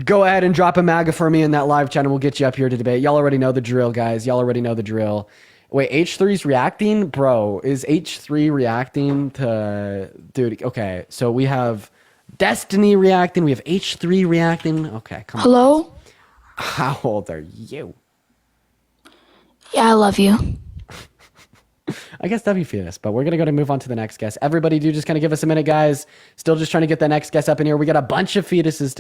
Go ahead and drop a MAGA for me in that live chat and we'll get you up here to debate. Y'all already know the drill, guys. Y'all already know the drill. Wait, H3's reacting? Bro, is H3 reacting to... Dude, okay. So we have Destiny reacting. We have H3 reacting. Okay, come on. Hello? How old are you? Yeah, I love you. I guess WFS, but we're going to move on to the next guest. Everybody do just kind of give us a minute, guys. Still just trying to get the next guest up in here. We got a bunch of fetuses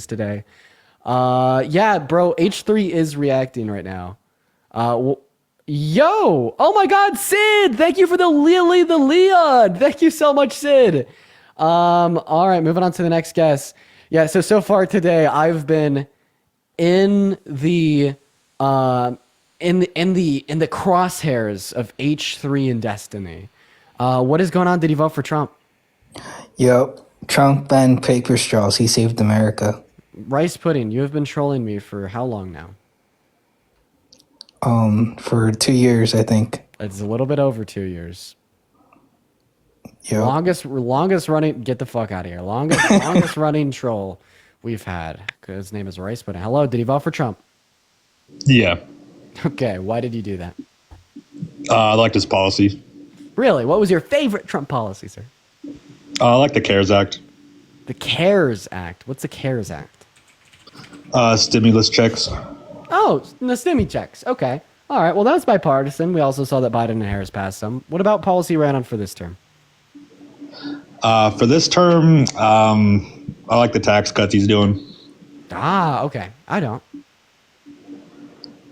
today. Yeah, bro, H3 is reacting right now. Yo! Oh my God, Sid! Thank you for the Leon! Thank you so much, Sid! All right, moving on to the next guest. Yeah, so far today, I've been in the crosshairs of H3 and Destiny. What is going on? Did you vote for Trump? Yep. Trump banned paper straws. He saved America. Rice Pudding, you have been trolling me for how long now? For 2 years, I think. It's a little bit over 2 years. Yep. Longest running, get the fuck out of here. Longest running troll we've had. His name is Rice Pudding. Hello, did he vote for Trump? Yeah. Okay, why did you do that? I liked his policy. Really? What was your favorite Trump policy, sir? I like the CARES Act. The CARES Act. What's the CARES Act? Stimulus checks. Oh, the stimmy checks. Okay. All right. Well, that was bipartisan. We also saw that Biden and Harris passed some. What about policy ran on for this term? For this term, I like the tax cuts he's doing. Ah, okay. I don't.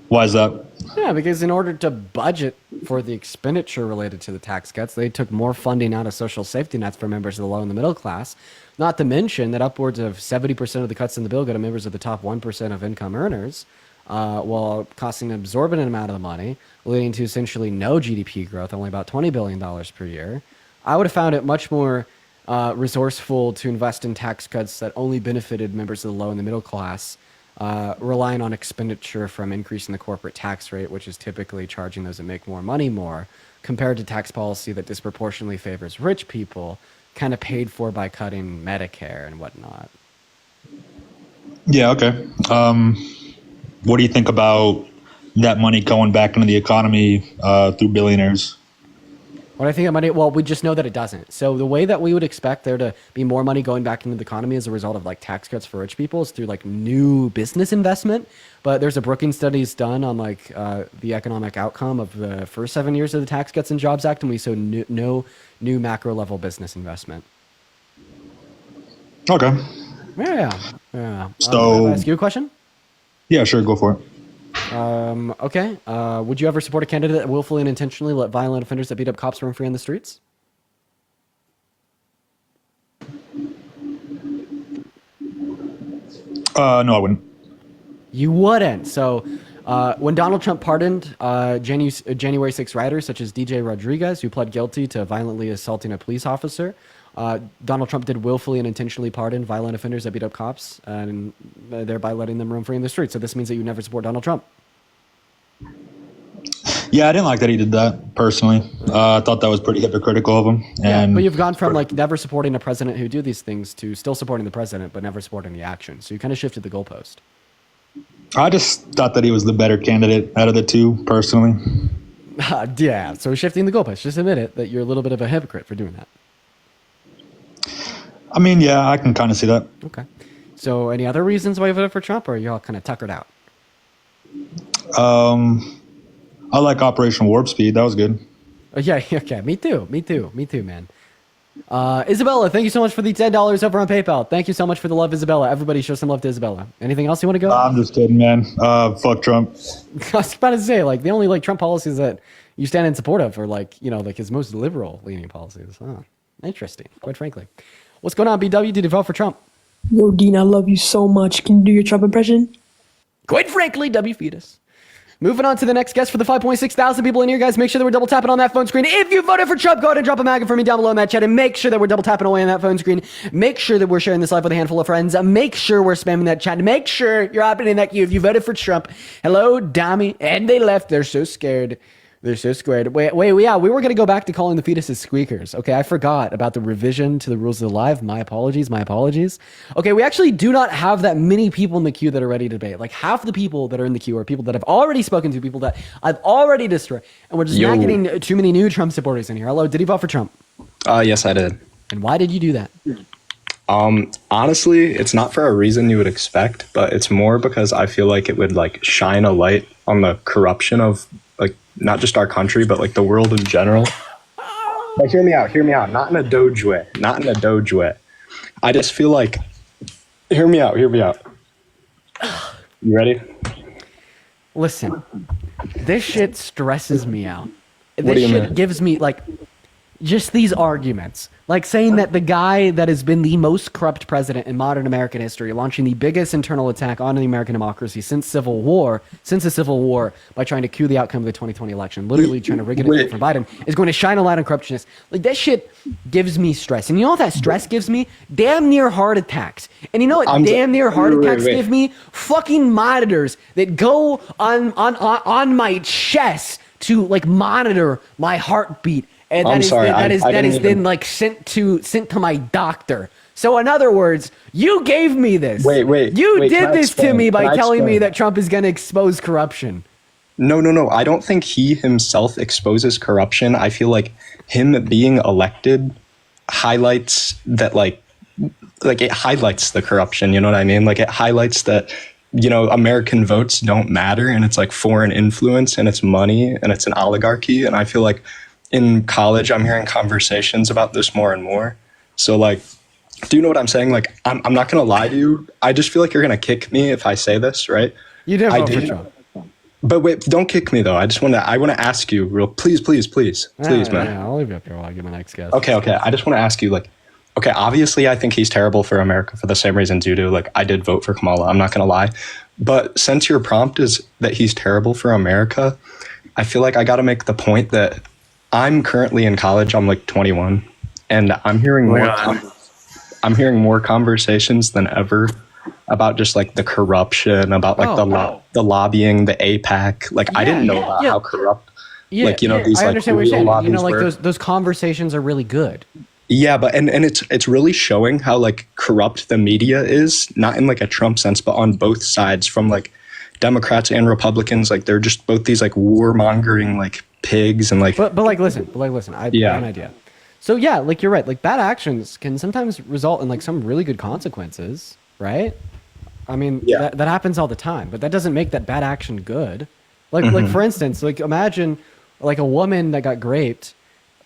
Why is that? Yeah, because in order to budget for the expenditure related to the tax cuts, they took more funding out of social safety nets for members of the low and the middle class. Not to mention that upwards of 70% of the cuts in the bill go to members of the top 1% of income earners, while costing an exorbitant amount of the money, leading to essentially no GDP growth, only about $20 billion per year. I would have found it much more resourceful to invest in tax cuts that only benefited members of the low and the middle class, relying on expenditure from increasing the corporate tax rate, which is typically charging those that make more money more, compared to tax policy that disproportionately favors rich people, kind of paid for by cutting Medicare and whatnot. Yeah, okay. What do you think about that money going back into the economy through billionaires? What I think that money, well, we just know that it doesn't. So the way that we would expect there to be more money going back into the economy as a result of like tax cuts for rich people is through like new business investment. But there's a Brookings studies done on like the economic outcome of the first 7 years of the Tax Cuts and Jobs Act, and we saw no new macro level business investment. Okay. Yeah. So, can I ask you a question? Yeah, sure, go for it. Okay. Would you ever support a candidate that willfully and intentionally let violent offenders that beat up cops roam free on the streets? No, I wouldn't. You wouldn't. So when Donald Trump pardoned January 6 rioters such as DJ Rodriguez, who pled guilty to violently assaulting a police officer, Donald Trump did willfully and intentionally pardon violent offenders that beat up cops and thereby letting them roam free in the streets. So this means that you never support Donald Trump. Yeah, I didn't like that he did that, personally. I thought that was pretty hypocritical of him. And but you've gone from like never supporting a president who do these things to still supporting the president but never supporting the action. So you kind of shifted the goalpost. I just thought that he was the better candidate out of the two, personally. Yeah, so shifting the goalpost. Just admit it that you're a little bit of a hypocrite for doing that. I mean, yeah, I can kind of see that. Okay. So any other reasons why you voted for Trump, or are you all kind of tuckered out? I like Operation Warp Speed. That was good. Oh, yeah, okay. Me too, man. Isabella, thank you so much for the $10 over on PayPal. Thank you so much for the love, Isabella. Everybody show some love to Isabella. Anything else you want to go? I'm just kidding, man. Fuck Trump. I was about to say, like, the only like Trump policies that you stand in support of are like, you know, like his most liberal leaning policies. Oh, interesting, quite frankly. What's going on, BW? Did you vote for Trump? Yo, Dean, I love you so much. Can you do your Trump impression? Quite frankly, W Fetus. Moving on to the next guest for the 5.6 thousand people in here, guys. Make sure that we're double tapping on that phone screen. If you voted for Trump, go ahead and drop a MAGA for me down below in that chat. And make sure that we're double tapping away on that phone screen. Make sure that we're sharing this live with a handful of friends. Make sure we're spamming that chat. Make sure you're hopping in that queue if you voted for Trump. Hello, Dami. And they left. They're so scared. They're so squared. Wait, yeah, we were gonna go back to calling the fetuses squeakers. Okay, I forgot about the revision to the rules of the live. My apologies. Okay, we actually do not have that many people in the queue that are ready to debate. Like half the people that are in the queue are people that I've already spoken to, people that I've already destroyed, and we're just not getting too many new Trump supporters in here. Hello, did you vote for Trump? Yes, I did. And why did you do that? Honestly, it's not for a reason you would expect, but it's more because I feel like it would like shine a light on the corruption of like not just our country, but like the world in general. But hear me out. Not in a doge way. I just feel like, hear me out. You ready? Listen, this shit stresses me out. What This do you shit mean? gives me like just these arguments. Like saying that the guy that has been the most corrupt president in modern American history, launching the biggest internal attack on the American democracy since the Civil War, by trying to cue the outcome of the 2020 election, literally trying to rig it for Biden, is going to shine a light on corruptionists. Like that shit gives me stress. And you know what that stress gives me? Damn near heart attacks. And you know what damn near heart attacks give me? Fucking monitors that go on my chest to like monitor my heartbeat. And I'm sorry, that is I didn't then even- like sent to my doctor. So in other words, you gave me this. Wait, You can did I this to explain? me by Can I telling me explain? that Trump is going to expose corruption. No. I don't think he himself exposes corruption. I feel like him being elected highlights that like it highlights the corruption. You know what I mean? Like it highlights that, you know, American votes don't matter and it's like foreign influence and it's money and it's an oligarchy. And I feel like in college, I'm hearing conversations about this more and more. So like, do you know what I'm saying? Like, I'm not going to lie to you. I just feel like you're going to kick me if I say this, right? You didn't I vote for did. Trump. But wait, don't kick me though. I want to ask you real, please, man. Yeah, I'll leave you up here while I get my next guess. Okay. I just want to ask you like, okay, obviously I think he's terrible for America for the same reasons you do. Like I did vote for Kamala. I'm not going to lie. But since your prompt is that he's terrible for America, I feel like I got to make the point that I'm currently in college. I'm like 21 and I'm hearing I'm hearing more conversations than ever about just like the corruption, about like the lobbying, the APAC. Like I didn't know about how corrupt. Like, you know, these I like understand what real you're saying. You lobbies know, like were. those conversations are really good. Yeah, but and it's really showing how like corrupt the media is, not in like a Trump sense, but on both sides, from like Democrats and Republicans. Like they're just both these like warmongering like pigs and like. But like listen, I have an idea. So yeah, like you're right. Like bad actions can sometimes result in like some really good consequences, right? I mean, that happens all the time, but that doesn't make that bad action good. Like for instance, like imagine like a woman that got raped,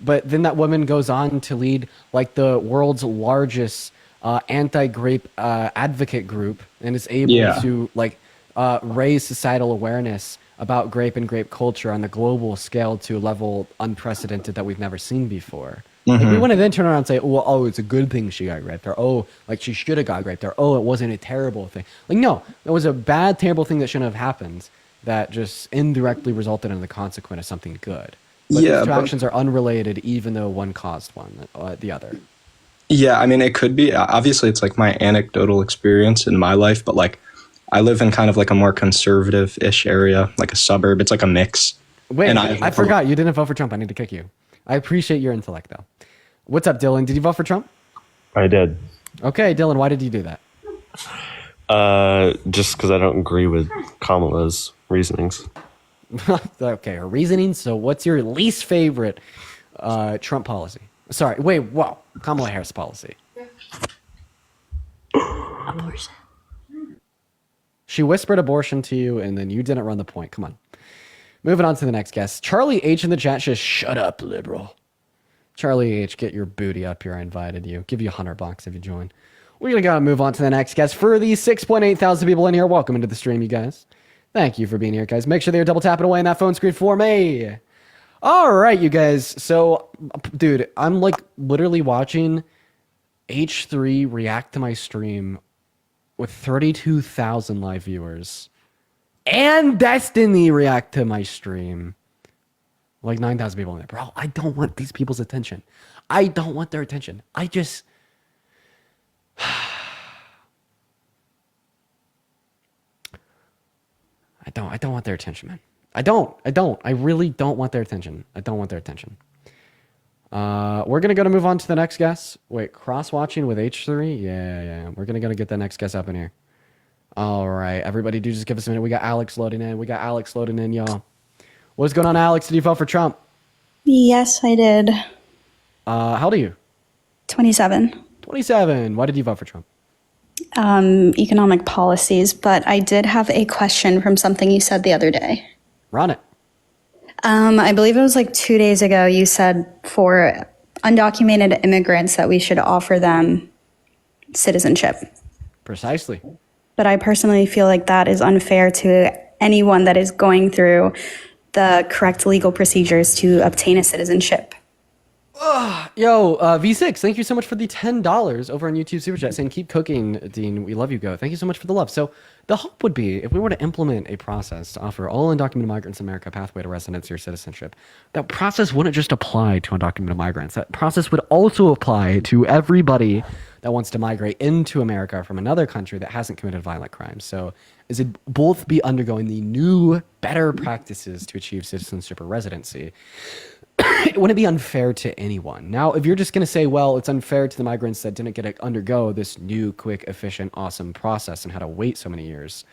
but then that woman goes on to lead like the world's largest anti-grape advocate group and is able to like raise societal awareness about grape and grape culture on the global scale to a level unprecedented that we've never seen before. Like, we want to then turn around and say, oh, it's a good thing she got raped, or oh, like she should have got raped, or oh, it wasn't a terrible thing. Like, no, it was a bad, terrible thing that shouldn't have happened that just indirectly resulted in the consequence of something good. But these two actions are unrelated, even though one caused the other. Yeah, I mean, it could be. Obviously, it's like my anecdotal experience in my life, but like I live in kind of like a more conservative-ish area, like a suburb. It's like a mix. Wait, and I forgot. You didn't vote for Trump. I need to kick you. I appreciate your intellect, though. What's up, Dylan? Did you vote for Trump? I did. Okay, Dylan, why did you do that? Just because I don't agree with Kamala's reasonings. Okay, her reasoning. So what's your least favorite Trump policy? Sorry, wait, whoa. Kamala Harris policy. Abortion. She whispered abortion to you, and then you didn't run the point. Come on. Moving on to the next guest. Charlie H in the chat says, shut up, liberal. Charlie H, get your booty up here. I invited you. Give you $100 if you join. We're going to go move on to the next guest. For the 6.8 thousand people in here, welcome into the stream, you guys. Thank you for being here, guys. Make sure they're double tapping away on that phone screen for me. All right, you guys. So, dude, I'm like literally watching H3 react to my stream with 32,000 live viewers. And Destiny react to my stream. Like 9,000 people in there. Bro, I don't want these people's attention. I don't want their attention. I don't want their attention, man. I don't. I really don't want their attention. I don't want their attention. We're gonna move on to the next guest. Wait, cross watching with H3? Yeah. We're gonna get the next guest up in here. All right, everybody, do just give us a minute. We got Alex loading in. Y'all. What's going on, Alex? Did you vote for Trump? Yes, I did. How old are you? 27. 27. Why did you vote for Trump? Economic policies, but I did have a question from something you said the other day. Run it. I believe it was like 2 days ago, you said for undocumented immigrants that we should offer them citizenship. Precisely. But I personally feel like that is unfair to anyone that is going through the correct legal procedures to obtain a citizenship. Yo, V6, thank you so much for the $10 over on YouTube Super Chat saying, keep cooking, Dean. We love you, Go. Thank you so much for the love. So the hope would be if we were to implement a process to offer all undocumented migrants in America a pathway to residency or citizenship, that process wouldn't just apply to undocumented migrants. That process would also apply to everybody that wants to migrate into America from another country that hasn't committed violent crimes. So is it both be undergoing the new, better practices to achieve citizenship or residency? It wouldn't be unfair to anyone. Now, if you're just going to say, well, it's unfair to the migrants that didn't get to undergo this new, quick, efficient, awesome process and had to wait so many years,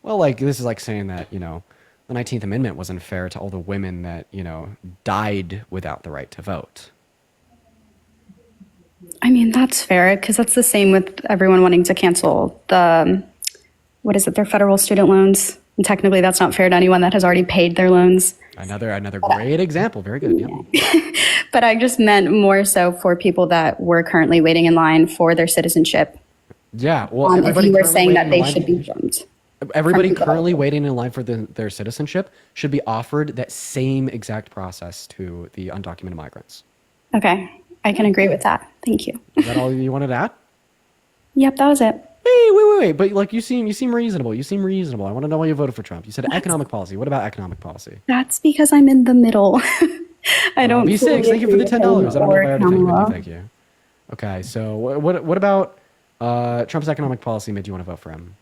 well, like, this is like saying that, the 19th Amendment was unfair to all the women that, died without the right to vote. I mean, that's fair because that's the same with everyone wanting to cancel their federal student loans. And technically, that's not fair to anyone that has already paid their loans. Another great example. Very good. Yeah. But I just meant more so for people that were currently waiting in line for their citizenship. Yeah. Well, If you were saying that they should be jumped. Everybody currently waiting in line for their citizenship should be offered that same exact process to the undocumented migrants. Okay. I can agree with that. Thank you. Is that all you wanted to add? Yep, that was it. Hey, wait. But like you seem reasonable. I want to know why you voted for Trump. You said economic policy. What about economic policy? That's because I'm in the middle. I don't. V6, thank you for the $10. I don't know if I already thanked you. Kamala. Thank you. Okay, so what about Trump's economic policy made you want to vote for him?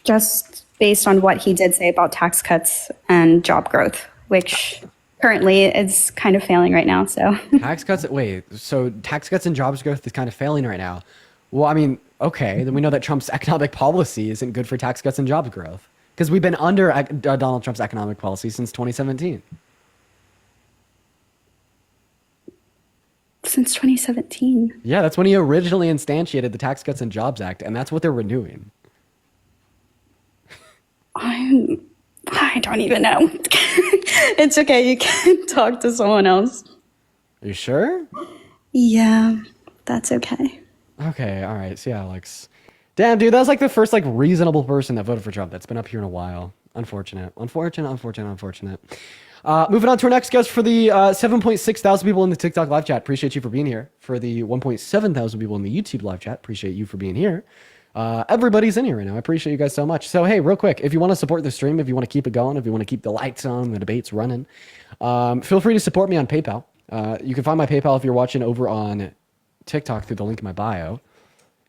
Just based on what he did say about tax cuts and job growth, which currently is kind of failing right now. So Tax cuts. Wait, so tax cuts and jobs growth is kind of failing right now. Well, I mean, okay, then we know that Trump's economic policy isn't good for tax cuts and jobs growth because we've been under Donald Trump's economic policy since 2017. since 2017. Yeah, that's when he originally instantiated the Tax Cuts and Jobs Act, and that's what they're renewing. I don't even know. It's okay. You can talk to someone else. Are you sure? Yeah, that's okay. Okay, all right. See, Alex. Damn, dude, that was like the first like reasonable person that voted for Trump that's been up here in a while. Unfortunate. Moving on to our next guest for the 7.6 thousand people in the TikTok live chat. Appreciate you for being here. For the 1.7 thousand people in the YouTube live chat. Appreciate you for being here. Everybody's in here right now. I appreciate you guys so much. So, hey, real quick, if you want to support the stream, if you want to keep it going, if you want to keep the lights on, the debates running, feel free to support me on PayPal. You can find my PayPal if you're watching over on TikTok through the link in my bio.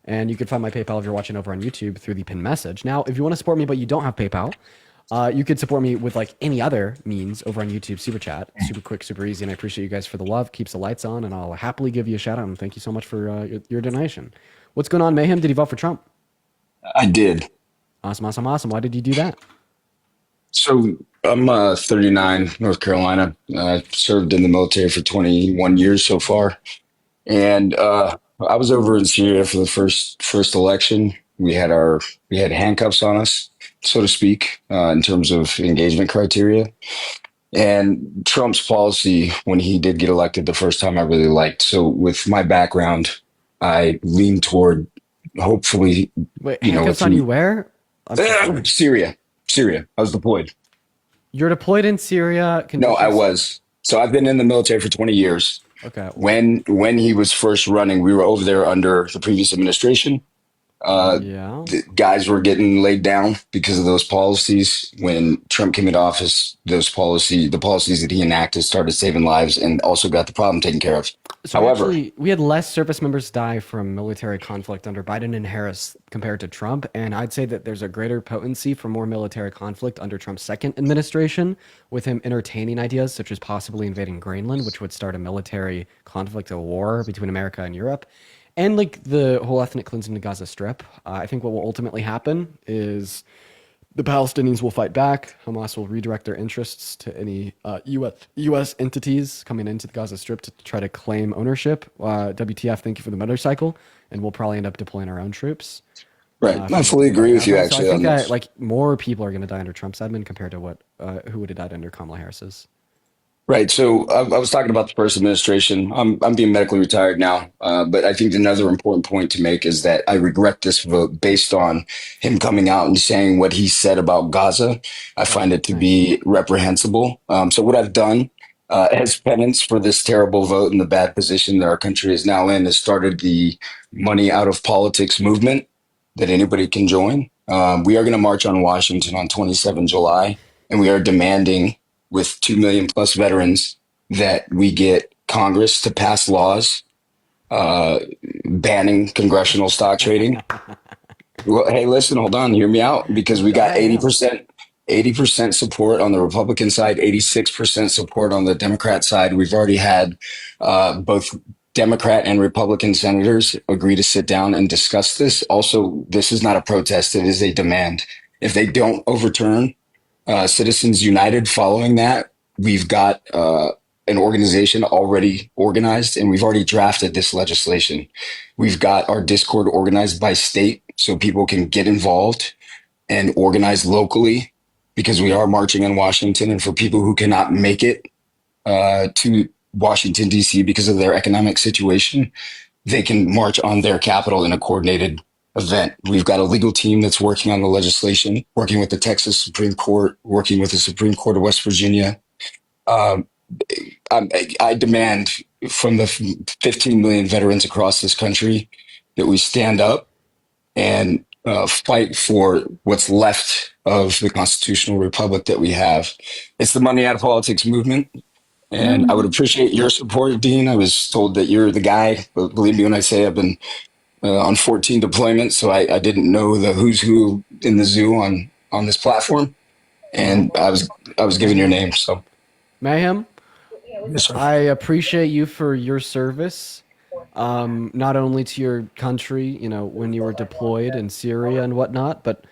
And you can find my PayPal if you're watching over on YouTube through the pinned message. Now, if you want to support me but you don't have PayPal, you could support me with like any other means over on YouTube Super Chat. Super quick, super easy, and I appreciate you guys for the love. Keeps the lights on, and I'll happily give you a shout out. And thank you so much for your donation. What's going on, Mayhem? Did you vote for Trump? I did. Awesome. Why did you do that? So I'm 39, North Carolina. I served in the military for 21 years so far. And I was over in Syria for the first election. We had handcuffs on us, so to speak, in terms of engagement criteria. And Trump's policy, when he did get elected the first time, I really liked. So with my background, I lean toward hopefully, Wait, handcuffs on you where? Syria. I was deployed. You're deployed in Syria? No, I was. So I've been in the military for 20 years. Okay. When he was first running, we were over there under the previous administration. Yeah. The guys were getting laid down because of those policies. When Trump came into office, the policies that he enacted started saving lives and also got the problem taken care of. So However, actually, we had less service members die from military conflict under Biden and Harris compared to Trump, and I'd say that there's a greater potency for more military conflict under Trump's second administration, with him entertaining ideas such as possibly invading Greenland, which would start a military conflict, a war between America and Europe, and like the whole ethnic cleansing of the Gaza Strip. I think what will ultimately happen is the Palestinians will fight back. Hamas will redirect their interests to any U.S. entities coming into the Gaza Strip to try to claim ownership. WTF, thank you for the motorcycle. And we'll probably end up deploying our own troops. right, I fully agree with you. So Actually, I on think this. that like more people are going to die under Trump's admin compared to what who would have died under Kamala Harris's. Right. So I was talking about the first administration. I'm being medically retired now, but I think another important point to make is that I regret this vote based on him coming out and saying what he said about Gaza. I find it to be reprehensible. So what I've done as penance for this terrible vote and the bad position that our country is now in is started the Money Out of Politics movement that anybody can join. We are going to march on Washington on 27 July, and we are demanding with 2 million plus veterans that we get Congress to pass laws banning congressional stock trading. Well, hey, listen, hold on, hear me out, because we got 80% support on the Republican side, 86% support on the Democrat side. We've already had both Democrat and Republican senators agree to sit down and discuss this. Also, this is not a protest, it is a demand. If they don't overturn Citizens United following that, we've got an organization already organized and we've already drafted this legislation. We've got our Discord organized by state so people can get involved and organize locally because we are marching in Washington. And for people who cannot make it to Washington, D.C. because of their economic situation, they can march on their capital in a coordinated event. We've got a legal team that's working on the legislation, working with the Texas Supreme Court, working with the Supreme Court of West Virginia. I demand from the 15 million veterans across this country that we stand up and fight for what's left of the constitutional republic that we have. It's the Money Out of Politics movement. And I would appreciate your support, Dean. I was told that you're the guy, but believe me when I say I've been on 14 deployments, so I didn't know the who's who in the zoo on this platform, and I was given your name. So, Mayhem, yes, sir. I appreciate you for your service, not only to your country, you know, when you were deployed in Syria and whatnot, but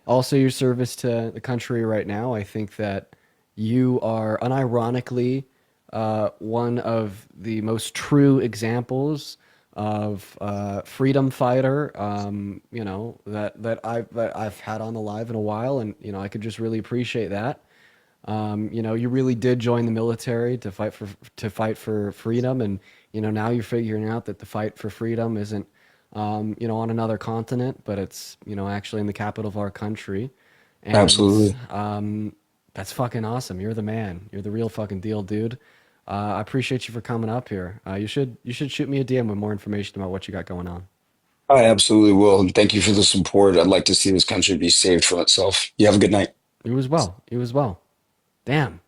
also your service to the country right now. I think that you are unironically one of the most true examples of freedom fighter, you know, that I've had on the live in a while, and you know, I could just really appreciate that. You know, you really did join the military to fight for freedom, and you know, now you're figuring out that the fight for freedom isn't you know, on another continent, but it's, you know, actually in the capital of our country. And Absolutely. that's fucking awesome. You're the man. You're the real fucking deal, dude. I appreciate you for coming up here. You should shoot me a DM with more information about what you got going on. I absolutely will, and thank you for the support. I'd like to see this country be saved from itself. You have a good night. You as well. You as well. Damn,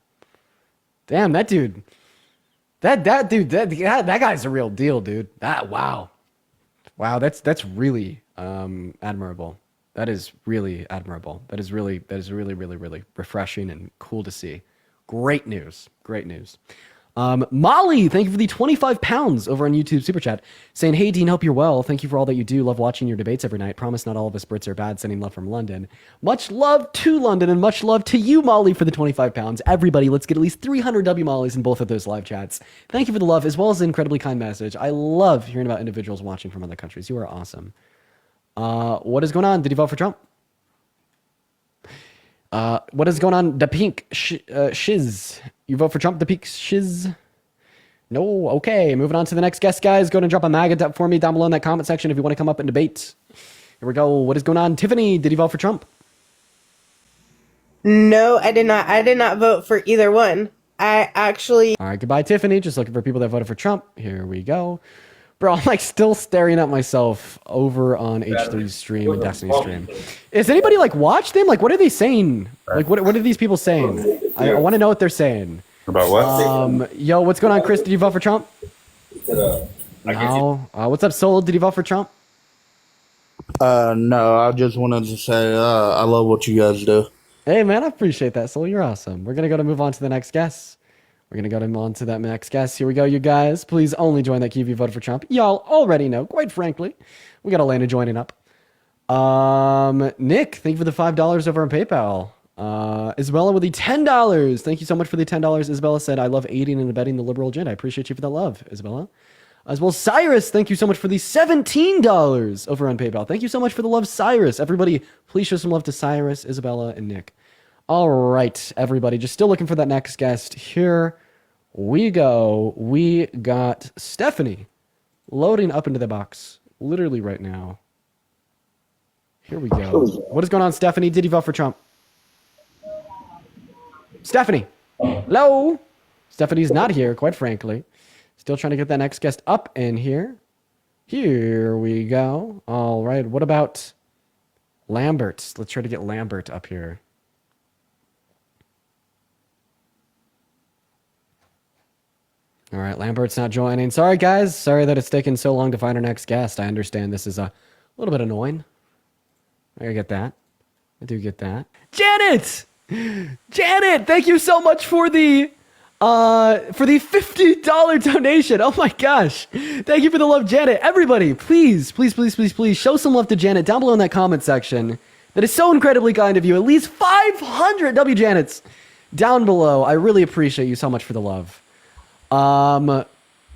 that dude. That dude. That guy's a real deal, dude. Wow. That's really admirable. That is really admirable. That is really really refreshing and cool to see. Great news. Molly, thank you for the 25 pounds over on YouTube Super Chat, saying, hey, Dean, hope you're well. Thank you for all that you do. Love watching your debates every night. Promise not all of us Brits are bad. Sending love from London. Much love to London and much love to you, Molly, for the 25 pounds. Everybody, let's get at least 300 W Mollys in both of those live chats. Thank you for the love, as well as the incredibly kind message. I love hearing about individuals watching from other countries. You are awesome. What is going on? Did you vote for Trump? What is going on? The Pink Shiz. You vote for Trump, the Pink Shiz? No. Okay. Moving on to the next guest, guys. Go ahead and drop a MAGA for me down below in that comment section if you want to come up and debate. Here we go. What is going on? Tiffany, did you vote for Trump? No, I did not. I did not vote for either one. I actually... All right. Goodbye, Tiffany. Just looking for people that voted for Trump. Here we go. Bro, I'm like still staring at myself over on H3's stream and Destiny's stream. Is anybody like watch them? Like, what are they saying? Like, what are these people saying? I want to know what they're saying. About what? Yo, what's going on, Chris? Did you vote for Trump? No. What's up, Soul? Did you vote for Trump? No, I just wanted to say I love what you guys do. Hey, man, I appreciate that, Soul. You're awesome. We're gonna move on to the next guest. We're gonna go on to that next guest. Here we go, you guys. Please only join that queue if you voted for Trump. Y'all already know, quite frankly. We got Elena joining up. Nick, thank you for the $5 over on PayPal. Isabella with the $10. Thank you so much for the $10. Isabella said, I love aiding and abetting the liberal agenda. I appreciate you for that love, Isabella. As well, Cyrus, thank you so much for the $17 over on PayPal. Thank you so much for the love, Cyrus. Everybody, please show some love to Cyrus, Isabella, and Nick. All right, everybody, just still looking for that next guest. Here we go. We got Stephanie loading up into the box literally right now. Here we go. What is going on, Stephanie? Did you vote for Trump? Stephanie, hello? Stephanie's not here, quite frankly. Still trying to get that next guest up in here. Here we go. All right, what about Lambert? Let's try to get Lambert up here. All right, Lambert's not joining. Sorry, guys. Sorry that it's taken so long to find our next guest. I understand this is a little bit annoying. I get that. I do get that. Janet! Janet, thank you so much for the $50 donation. Oh my gosh. Thank you for the love, Janet. Everybody, please show some love to Janet down below in that comment section. That is so incredibly kind of you. At least 500 W Janets down below. I really appreciate you so much for the love.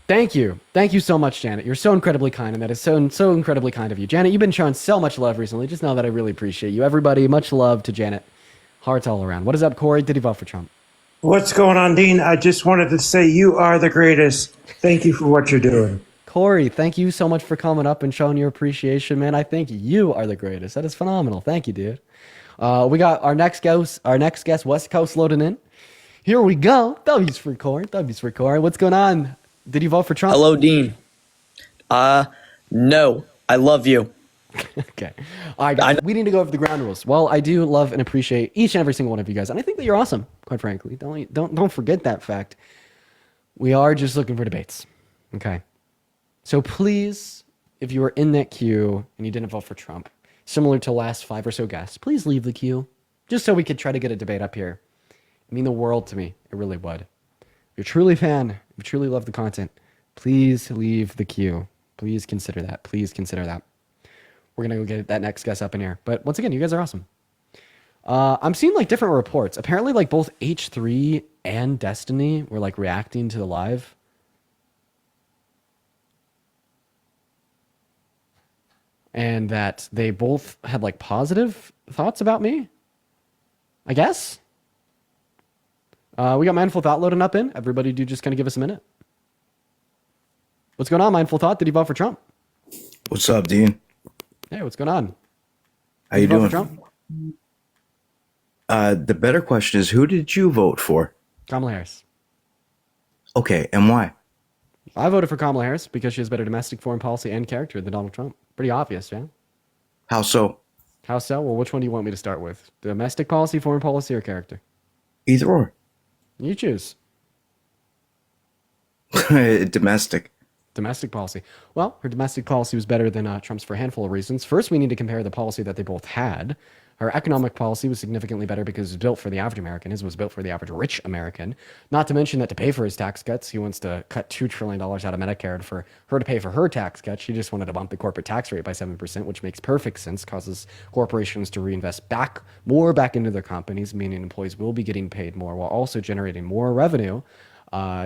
Thank you. Thank you so much, Janet. You're so incredibly kind, and that is so incredibly kind of you. Janet, you've been showing so much love recently. Just know that I really appreciate you. Everybody, much love to Janet. Hearts all around. What is up, Corey? Did he vote for Trump? What's going on, Dean? I just wanted to say you are the greatest. Thank you for what you're doing. Corey, thank you so much for coming up and showing your appreciation, man. I think you are the greatest. That is phenomenal. Thank you, dude. We got our next guest, West Coast, loading in. Here we go. W's for Corey. W's for Corey. What's going on? Did you vote for Trump? Hello, Dean. No. I love you. Okay. All right, guys. We need to go over the ground rules. Well, I do love and appreciate each and every single one of you guys, and I think that you're awesome, quite frankly. Don't forget that fact. We are just looking for debates. Okay. So please, if you are in that queue and you didn't vote for Trump, similar to last 5 or so guests, please leave the queue, just so we could try to get a debate up here. It mean the world to me. It really would. If you're truly a fan, if you truly love the content, please leave the queue. Please consider that. Please consider that. We're going to go get that next guest up in here. But once again, you guys are awesome. I'm seeing like different reports. Apparently like both H3 and Destiny were like reacting to the live. And that they both had like positive thoughts about me, I guess. We got Mindful Thought loading up in. Everybody do just kind of give us a minute. What's going on, Mindful Thought? Did you vote for Trump? What's up, Dean? Hey, what's going on? How you doing? Trump? The better question is, who did you vote for? Kamala Harris. Okay, and why? I voted for Kamala Harris because she has better domestic foreign policy and character than Donald Trump. Pretty obvious, yeah? How so? How so? Well, which one do you want me to start with? Domestic policy, foreign policy, or character? Either or. You choose. Domestic. Domestic policy. Well, her domestic policy was better than Trump's for a handful of reasons. First, we need to compare the policy that they both had. Her economic policy was significantly better because it was built for the average American. His was built for the average rich American. Not to mention that to pay for his tax cuts, he wants to cut $2 trillion out of Medicare. And for her to pay for her tax cuts, she just wanted to bump the corporate tax rate by 7%, which makes perfect sense, causes corporations to reinvest more back into their companies, meaning employees will be getting paid more while also generating more revenue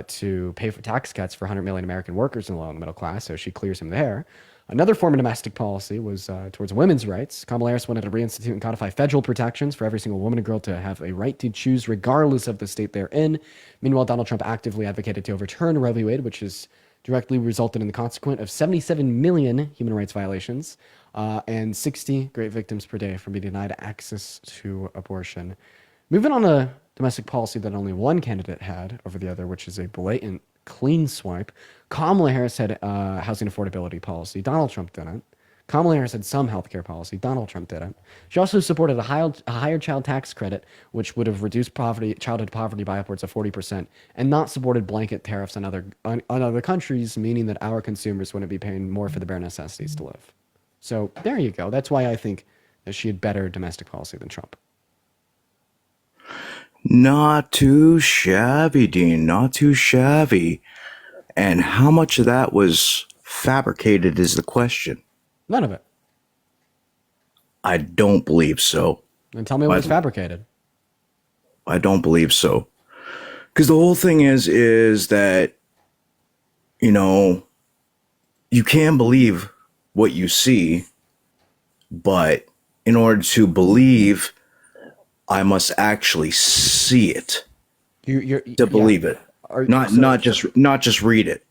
to pay for tax cuts for 100 million American workers in the low and middle class. So she clears him there. Another form of domestic policy was towards women's rights. Kamala Harris wanted to reinstitute and codify federal protections for every single woman and girl to have a right to choose regardless of the state they're in. Meanwhile, Donald Trump actively advocated to overturn Roe v. Wade, which has directly resulted in the consequence of 77 million human rights violations and 60 great victims per day from being denied access to abortion. Moving on to domestic policy that only one candidate had over the other, which is a blatant clean swipe. Kamala Harris had housing affordability policy. Donald Trump didn't. Kamala Harris had some healthcare policy. Donald Trump didn't. She also supported a higher child tax credit, which would have reduced childhood poverty by upwards of 40%, and not supported blanket tariffs on other countries, meaning that our consumers wouldn't be paying more for the bare necessities to live. So there you go. That's why I think that she had better domestic policy than Trump. Not too shabby, Dean. Not too shabby. And how much of that was fabricated is the question. None of it. I don't believe so. And tell me what's fabricated. I don't believe so. Because the whole thing is that, you know, you can believe what you see, but in order to believe, I must actually see it to believe it. Not just read it.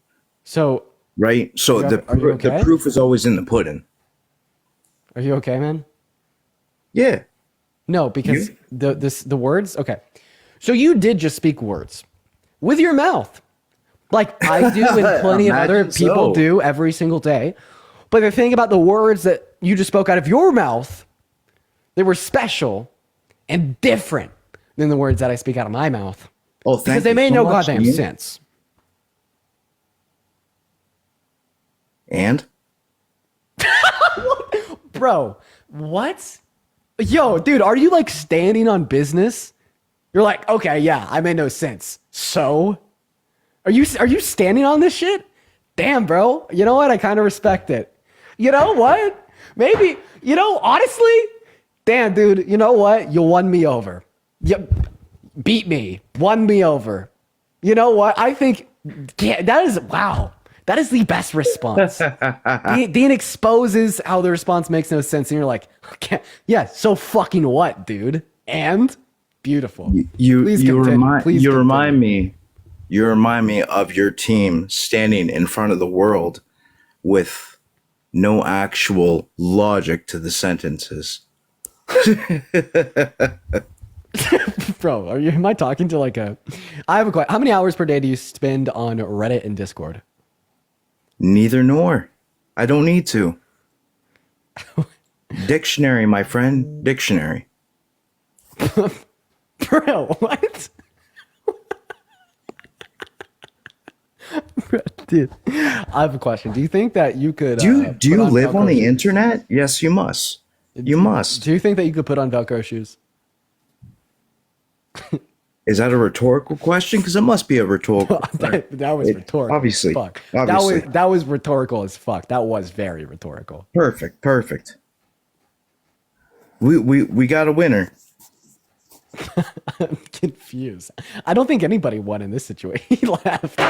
So right. So okay? the proof is always in the pudding. Are you okay, man? Yeah. No, because the words. Okay, so you did just speak words with your mouth, like I do, and plenty of other people do every single day. But the thing about the words that you just spoke out of your mouth, they were special and different than the words that I speak out of my mouth. Oh, thank you. Because they made so no much, goddamn Dean. sense. And? Bro, what? Yo, dude, are you like standing on business? You're like, okay, yeah, I made no sense. So? Are you standing on this shit? Damn, bro. You know what? I kind of respect it. You know what? Maybe, honestly, damn, dude, you know what? You won me over. You beat me. Won me over. You know what? I think, yeah, wow. That is the best response. Dean exposes how the response makes no sense, and you're like, okay, yeah, so fucking what, dude? And beautiful. You Please remind me of your team standing in front of the world with no actual logic to the sentences. Bro, am I talking to like I have a question. How many hours per day do you spend on Reddit and Discord? Neither nor. I don't need to. Dictionary, my friend. Dictionary. Bro, what? Dude, I have a question. Do you think that you could Do you live on the shoes? internet? Yes, you must. You must. Do you think that you could put on Velcro shoes? Is that a rhetorical question? Because it must be a rhetorical. that was rhetorical. Obviously. Fuck. Obviously. That was rhetorical as fuck. That was very rhetorical. Perfect. We got a winner. I'm confused. I don't think anybody won in this situation. He laughed.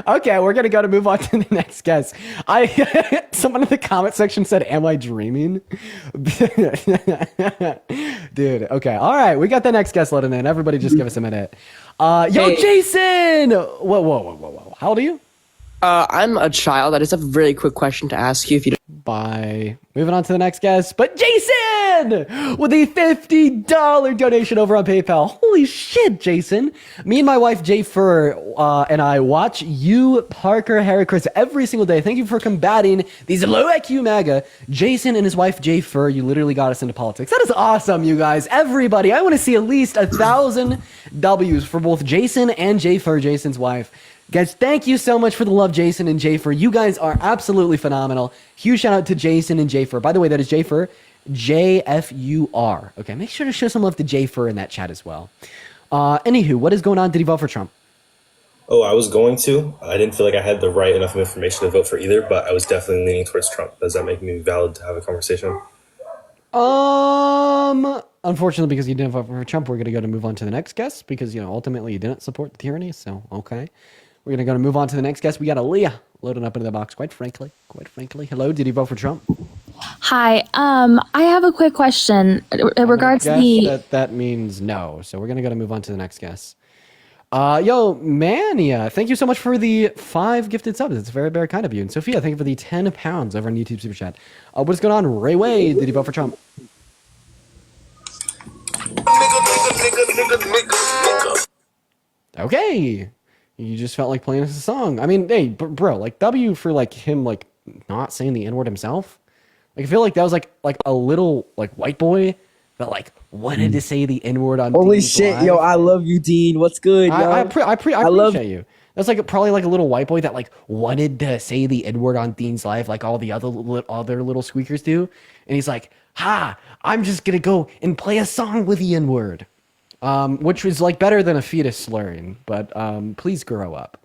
Okay, we're gonna move on to the next guest. Someone in the comment section said, "Am I dreaming?" Dude. Okay. All right. We got the next guest loading in. Everybody, just give us a minute. Yo, Jason. Whoa. How old are you? I'm a child. I just have a really quick question to ask you. If you don't. Bye. Moving on to the next guest, but Jason with a $50 donation over on PayPal. Holy shit, Jason. Me and my wife, Jay Fur, and I watch you, Parker, Harry, Chris every single day. Thank you for combating these low IQ MAGA. Jason and his wife, Jay Fur, you literally got us into politics. That is awesome, you guys. Everybody, I want to see at least 1,000 W's for both Jason and Jay Fur, Jason's wife. Guys, thank you so much for the love, Jason and Jayfer. You guys are absolutely phenomenal. Huge shout out to Jason and Jayfer. By the way, that is Jayfer, Jfur. Okay, make sure to show some love to Jayfer in that chat as well. Anywho, what is going on? Did he vote for Trump? Oh, I was going to. I didn't feel like I had the right enough information to vote for either, but I was definitely leaning towards Trump. Does that make me valid to have a conversation? Unfortunately, because you didn't vote for Trump, we're going to move on to the next guest because, ultimately you didn't support the tyranny. So, okay. We're going to move on to the next guest. We got Aaliyah loading up into the box, quite frankly. Hello, did you vote for Trump? Hi. I have a quick question in regards to that means no. So we're going to move on to the next guest. Yo, Mania, thank you so much for the 5 gifted subs. It's very, very kind of you. And Sophia, thank you for the 10 pounds over on YouTube Super Chat. What's going on? Ray Wade, did you vote for Trump? Okay. You just felt like playing a song. I mean, hey, bro, like W for like him like not saying the N word himself. Like I feel like that was like a little like white boy that like wanted to say the N word on. Holy Dean's shit, Live. yo! I love you, Dean. What's good, yo? I appreciate you. That's like probably like a little white boy that like wanted to say the N word on Dean's Live like all the other little squeakers do, and he's like, "Ha! I'm just gonna go and play a song with the N word," which was like better than a fetus slurring. But please grow up.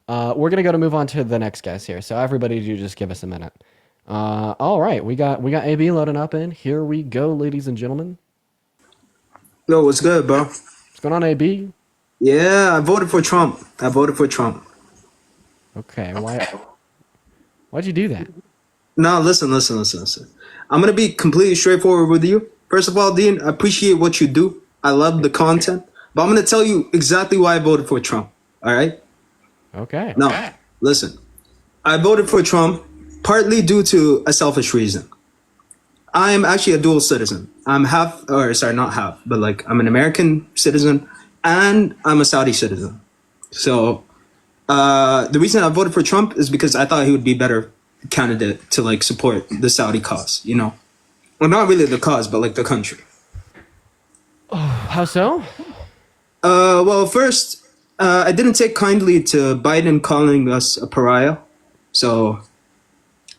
We're gonna move on to the next guest here. So everybody, do just give us a minute. All right, we got AB loading up in. Here we go, ladies and gentlemen. Yo, what's good, bro? What's going on, AB? Yeah, I voted for Trump. Okay, why'd you do that? No, listen. I'm gonna be completely straightforward with you. First of all, Dean, I appreciate what you do. I love the content, but I'm gonna tell you exactly why I voted for Trump. All right? Okay. No, listen. I voted for Trump partly due to a selfish reason. I am actually a dual citizen. I'm not half, but like I'm an American citizen and I'm a Saudi citizen. So the reason I voted for Trump is because I thought he would be a better candidate to like support the Saudi cause, you know? Well, not really the cause, but like the country. Oh, how so? Well, first, I didn't take kindly to Biden calling us a pariah. So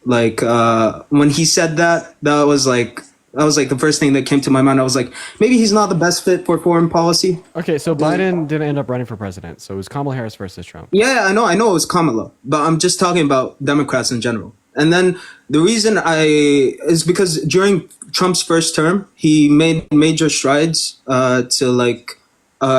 like when he said that was like the first thing that came to my mind. I was like, maybe he's not the best fit for foreign policy. Okay, so Biden didn't end up running for president, so it was Kamala Harris versus Trump. Yeah, I know it was Kamala, but I'm just talking about Democrats in general. And then the reason is because during Trump's first term, he made major strides to like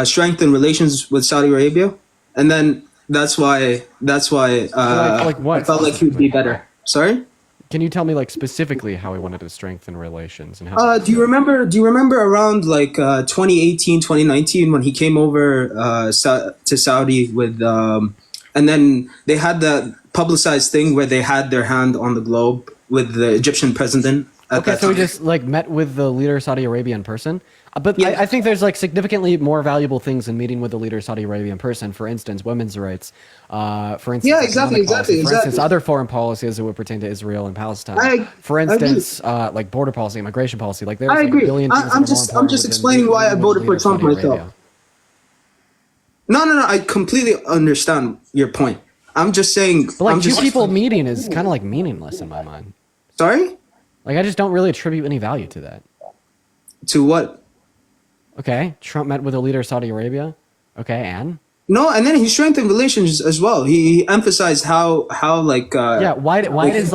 strengthen relations with Saudi Arabia, and then that's why like what? I felt like he would be better. Sorry? Can you tell me like specifically how he wanted to strengthen relations and how? Do you remember around like 2018, 2019 when he came over to Saudi with and then they had that publicized thing where they had their hand on the globe with the Egyptian president. Okay, so he just like met with the leader of Saudi Arabia in person. But yeah. I think there's like significantly more valuable things in meeting with the leader of Saudi Arabia in person. For instance, women's rights. For instance, yeah, exactly. For instance, other foreign policies that would pertain to Israel and Palestine. For instance, like border policy, immigration policy. Like there's I agree. Like, billion things I'm just explaining why I voted for Trump myself. No. I completely understand your point. I'm just saying. But like two people meeting is kind of like meaningless in my mind. Sorry? Like I just don't really attribute any value to that. To what? Okay, Trump met with the leader of Saudi Arabia. Okay, and? No, and then he strengthened relations as well. He emphasized how like yeah. Why does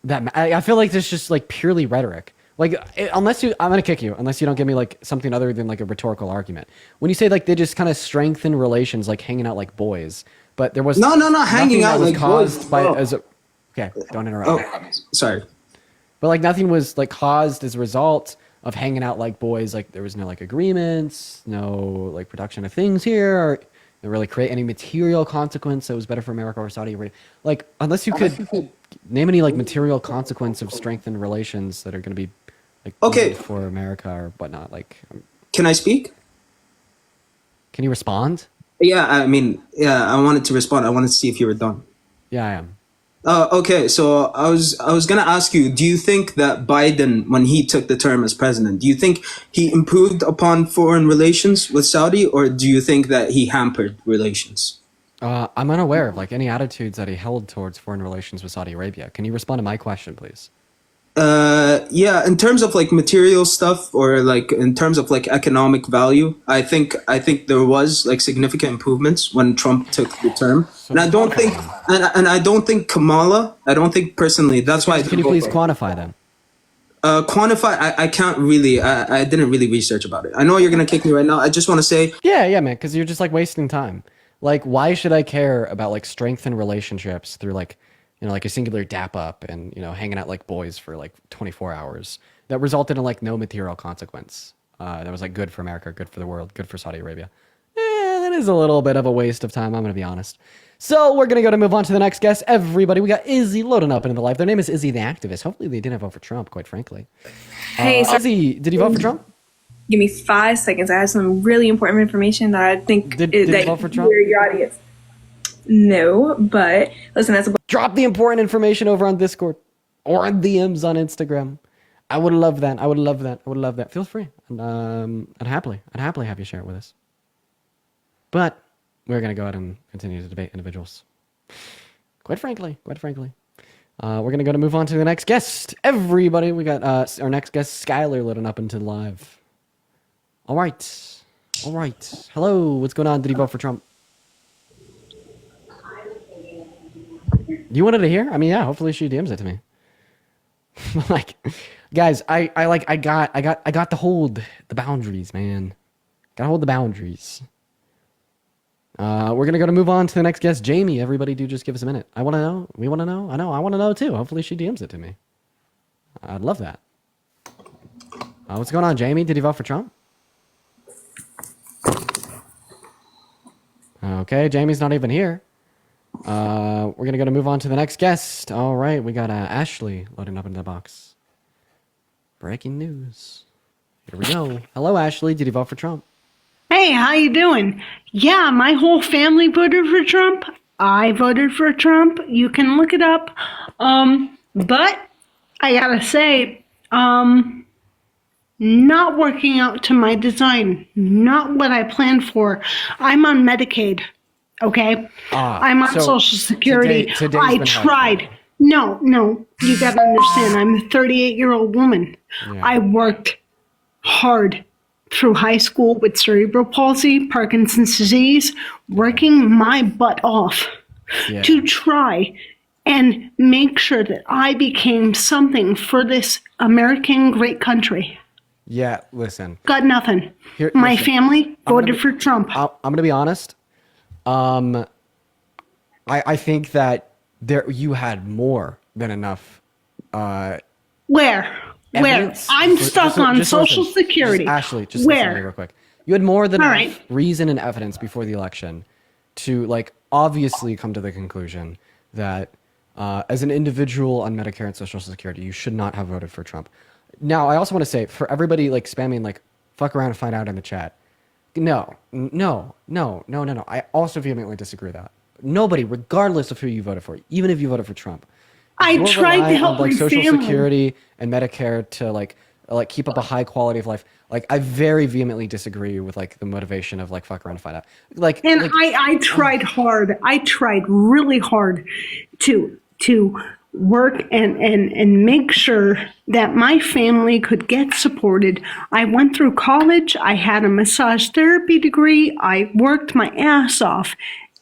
that? I feel like this is just like purely rhetoric. Like I'm gonna kick you unless you don't give me like something other than like a rhetorical argument. When you say like they just kind of strengthen relations, like hanging out like boys, but there was no hanging out like caused boys. Okay, don't interrupt. Oh, sorry. But like nothing was like caused as a result of hanging out like boys. Like there was no like agreements, no like production of things here, or they really create any material consequence that was better for America or Saudi Arabia. Like unless you could name any like material consequence of strengthened relations that are going to be like good for America or whatnot. Like, can I speak? Can you respond? Yeah, I mean, yeah, I wanted to respond. I wanted to see if you were done. Yeah, I am. Okay, so I was gonna ask you, do you think that Biden, when he took the term as president, do you think he improved upon foreign relations with Saudi, or do you think that he hampered relations? I'm unaware of like any attitudes that he held towards foreign relations with Saudi Arabia. Can you respond to my question, please? Yeah, in terms of like material stuff or like in terms of like economic value, I think there was like significant improvements when Trump took the term. And I don't think, and I don't think Kamala, I don't think personally, that's why. Can you please quantify them? Quantify, I can't really, I didn't really research about it. I know you're going to kick me right now. I just want to say. Yeah, man, because you're just like wasting time. Like, why should I care about like strengthened relationships through like, you know, like a singular dap up and, you know, hanging out like boys for like 24 hours that resulted in like no material consequence. That was like good for America, good for the world, good for Saudi Arabia. That is a little bit of a waste of time. I'm going to be honest. So we're going to move on to the next guest. Everybody, we got Izzy loading up into the live. Their name is Izzy the Activist. Hopefully they didn't vote for Trump, quite frankly. Hey, Izzy, did you vote for Trump? Give me 5 seconds. I have some really important information that I think Did you that vote for Trump? your audience. No, but listen, that's a Drop the important information over on Discord or on DMs on Instagram. I would love that. I would love that. I would love that. Feel free. And, I'd happily have you share it with us. But we're going to go ahead and continue to debate individuals. Quite frankly. We're going to move on to the next guest. Everybody, we got our next guest, Skylar, loading up into live. All right. Hello, what's going on? Did you vote for Trump? You wanted to hear? I mean, yeah, hopefully she DMs it to me. Like, guys, I got to hold the boundaries, man. Gotta hold the boundaries. We're gonna move on to the next guest, Jamie. Everybody do just give us a minute. I wanna know. We wanna know. I wanna know too. Hopefully she DMs it to me. I'd love that. What's going on, Jamie? Did you vote for Trump? Okay, Jamie's not even here. We're gonna move on to the next guest. All right, we got Ashley loading up into the box. Breaking news. Here we go. Hello, Ashley. Did you vote for Trump? Hey, how you doing? Yeah, my whole family voted for Trump. I voted for Trump. You can look it up. But I gotta say, not working out to my design. Not what I planned for. I'm on Medicaid. Okay? I'm on so Social Security. today's I been hard. tried. No, you gotta understand. I'm a 38-year-old woman. Yeah. I worked hard through high school with cerebral palsy, Parkinson's disease, working my butt off to try and make sure that I became something for this American great country. Yeah, listen. Got nothing. My family voted for Trump. I'm gonna be honest. I think that you had more than enough. Where? Evidence? I'm stuck on Social Security. Ashley, just listen to me Where? real quick. You had more than All enough right. reason and evidence before the election to, like, obviously come to the conclusion that as an individual on Medicare and Social Security, you should not have voted for Trump. Now, I also want to say, for everybody, like, spamming, like, fuck around and find out in the chat. No. I also vehemently disagree with that. Nobody, regardless of who you voted for, even if you voted for Trump, I you're tried to relying help on, like, my Social family. Security and Medicare to like keep up a high quality of life. Like, I very vehemently disagree with, like, the motivation of, like, fuck around and find out. Like, I tried hard. I tried really hard to work and make sure that my family could get supported. I went through college. I had a massage therapy degree. I worked my ass off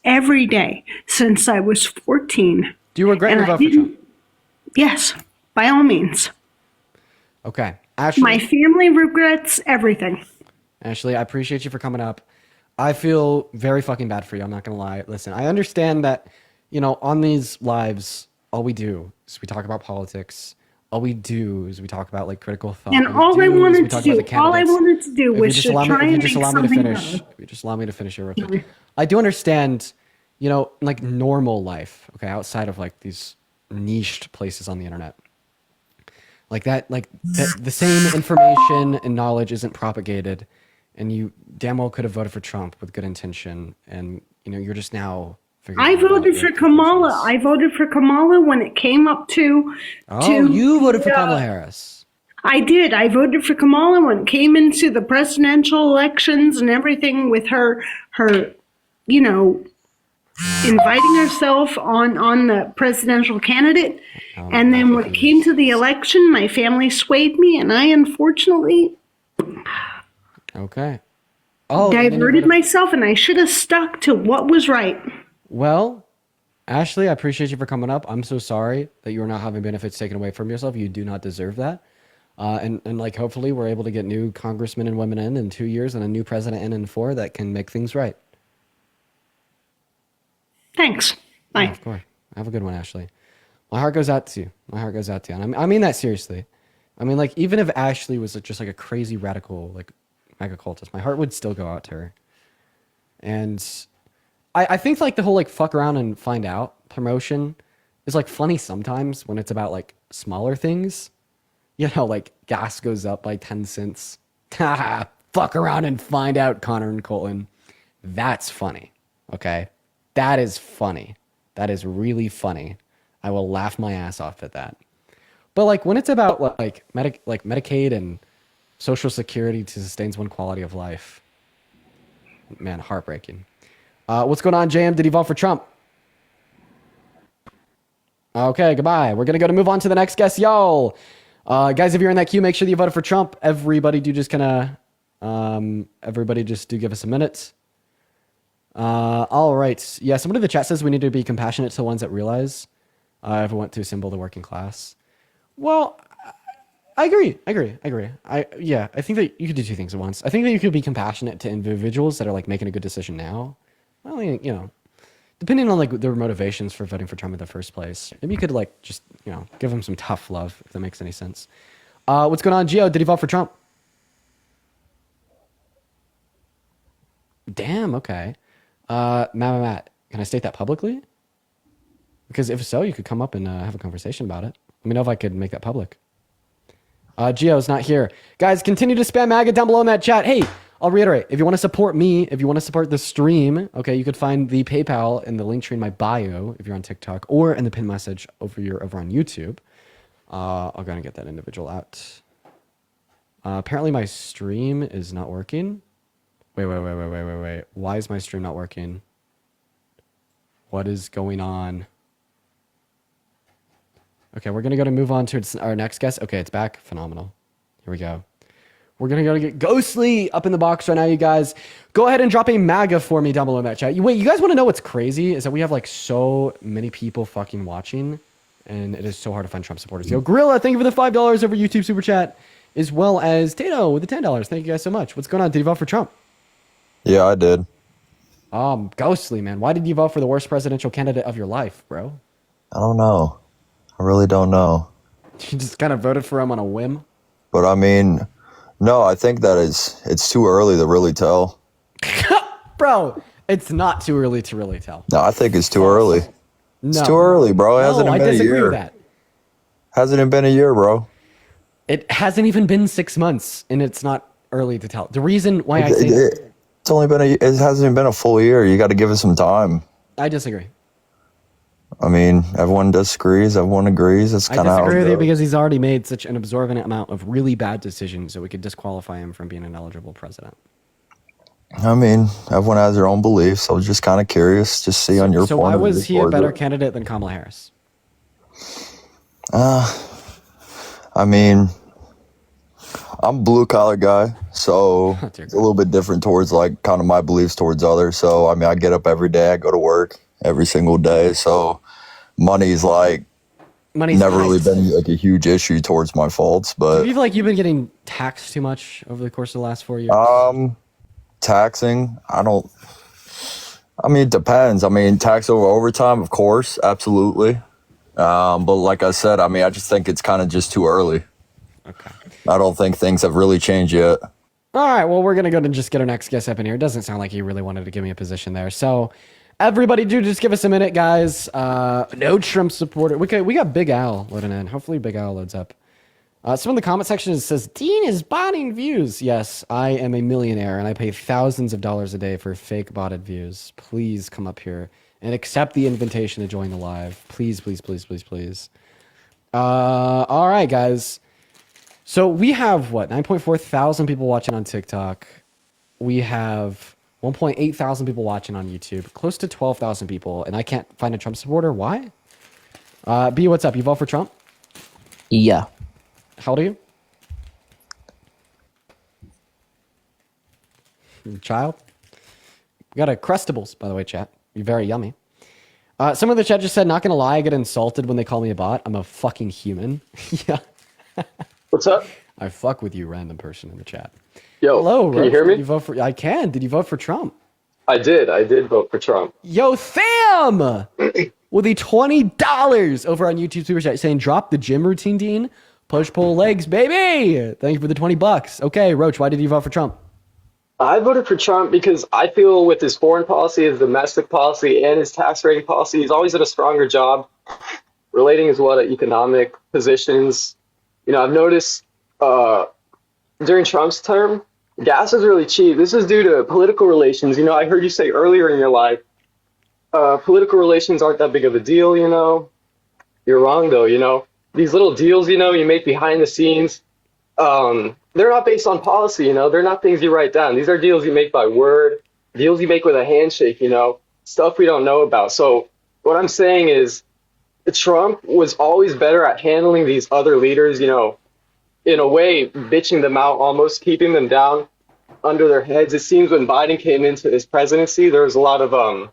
every day since I was 14. Do you regret And your I vote for Trump? Yes, by all means. Okay. Ashley, My family regrets everything. Ashley, I appreciate you for coming up. I feel very fucking bad for you. I'm not going to lie. Listen, I understand that, you know, on these lives, all we do is we talk about politics. All we do is we talk about, like, critical thought. And all I wanted to do was to try and make something finish, better. if you just allow me to finish here real quick. I do understand, you know, like, normal life, okay, outside of, like, these niched places on the internet. Like that, the same information and knowledge isn't propagated, and you damn well could have voted for Trump with good intention, and, you know, you're just now figuring I out about voted your for Kamala. conclusions. I voted for Kamala when it came up to. You voted for Kamala Harris. I did. I voted for Kamala when it came into the presidential elections and everything with her, you know, inviting herself on the presidential candidate. And then when it came to the election, my family swayed me, and I unfortunately Okay. diverted myself, and I should have stuck to what was right. Well, Ashley, I appreciate you for coming up. I'm so sorry that you are not having benefits taken away from yourself. You do not deserve that. And like, hopefully we're able to get new congressmen and women in 2 years and a new president in 4 that can make things right. Thanks. Bye. Yeah, of course. Have a good one, Ashley. My heart goes out to you. My heart goes out to you. And I mean that seriously. I mean, like, even if Ashley was just like a crazy radical, like, mega cultist, my heart would still go out to her. And I think, like, the whole, like, fuck around and find out promotion is, like, funny sometimes when it's about, like, smaller things. You know, like, gas goes up by 10 cents. fuck around and find out, Connor and Colton. That's funny. Okay? That is funny. That is really funny. I will laugh my ass off at that. But like when it's about like Medicaid and Social Security to sustain one's quality of life, man, heartbreaking. What's going on, JM? Did he vote for Trump? Okay, goodbye. We're gonna move on to the next guest. Yo, guys, if you're in that queue, make sure that you voted for Trump. Everybody do just do give us a minute. All right. Yeah, somebody in the chat says we need to be compassionate to the ones that realize if we want to assemble the working class. Well, I agree. I think that you could do two things at once. I think that you could be compassionate to individuals that are like making a good decision now. Well, you know, depending on like their motivations for voting for Trump in the first place, maybe you could like just, you know, give them some tough love, if that makes any sense. What's going on, Gio? Did he vote for Trump? Damn. Okay. Matt, can I state that publicly? Because if so, you could come up and have a conversation about it. Let me know if I could make that public. Gio's not here. Guys, continue to spam MAGA down below in that chat. Hey, I'll reiterate. If you want to support me, if you want to support the stream, okay, you could find the PayPal in the link tree in my bio if you're on TikTok or in the pin message over on YouTube. I'll go and get that individual out. Apparently my stream is not working. Wait. Why is my stream not working? What is going on? Okay, we're going to move on to our next guest. Okay, it's back. Phenomenal. Here we go. We're going to get Ghostly up in the box right now, you guys. Go ahead and drop a MAGA for me down below in that chat. Wait, you guys want to know what's crazy? Is that we have like so many people fucking watching, and it is so hard to find Trump supporters. Yo, Gorilla, thank you for the $5 over YouTube Super Chat, as well as Tato with the $10. Thank you guys so much. What's going on? Did you vote for Trump? Yeah, I did. Ghostly, man. Why did you vote for the worst presidential candidate of your life, bro? I don't know. I really don't know. You just kind of voted for him on a whim? But I mean, no, I think that it's too early to really tell. Bro, it's not too early to really tell. No, I think it's too early. No. It's too early, bro. It hasn't I even been a disagree year. with that. Hasn't even been a year, bro. It hasn't even been 6 months, and it's not early to tell. The reason why I say It's only been it hasn't even been a full year. You got to give it some time. I disagree. I mean, everyone disagrees. Everyone agrees. That's kind of how it disagree with you goes. because he's already made such an absorbent amount of really bad decisions that we could disqualify him from being an eligible president. I mean, everyone has their own beliefs. I was just kind of curious, just see on your So point why of was view he a towards better it. candidate than Kamala Harris? I mean, I'm a blue collar guy, so it's a little bit different towards like kind of my beliefs towards others. So I mean, I get up every day, I go to work every single day. So money's never really been like a huge issue towards my faults. Do you But feel like you've been getting taxed too much over the course of the last 4 years? taxing, I mean, it depends. I mean, tax over overtime, of course, absolutely. But like I said, I mean, I just think it's kind of just too early. Okay. I don't think things have really changed yet. All right, well, we're going to go and just get our next guest up in here. It doesn't sound like he really wanted to give me a position there. So everybody do just give us a minute, guys. No Trump supporter. We got Big Al loading in. Hopefully Big Al loads up. Some in the comment section says, Dean is botting views. Yes, I am a millionaire, and I pay thousands of dollars a day for fake botted views. Please come up here and accept the invitation to join the live. Please, please, please, please, please. All right, guys. So we have, 9.4 thousand people watching on TikTok. We have 1.8 thousand people watching on YouTube. Close to 12,000 people, and I can't find a Trump supporter. Why? B, what's up? You vote for Trump? Yeah. How old are you? Child? We got a Crustables, by the way, chat. You're very yummy. Some of the chat just said, not gonna lie, I get insulted when they call me a bot. I'm a fucking human. Yeah. What's up? I fuck with you, random person in the chat. Yo, Hello, can you hear me? You vote for? I can. Did you vote for Trump? I did vote for Trump. Yo, Tham! With a $20 over on YouTube Super Chat saying, drop the gym routine, Dean. Push, pull legs, baby. Thank you for the $20. Okay, Roach, why did you vote for Trump? I voted for Trump because I feel with his foreign policy, his domestic policy, and his tax rating policy, he's always done a stronger job relating as well to economic positions. You know, I've noticed during Trump's term, gas is really cheap. This is due to political relations. I heard you say earlier in your life, political relations aren't that big of a deal. You're wrong though. These little deals, you make behind the scenes. They're not based on policy. They're not things you write down. These are deals you make by word, deals you make with a handshake. Stuff we don't know about. So what I'm saying is, Trump was always better at handling these other leaders. In a way, bitching them out, almost keeping them down under their heads. It seems when Biden came into his presidency, there was a lot of,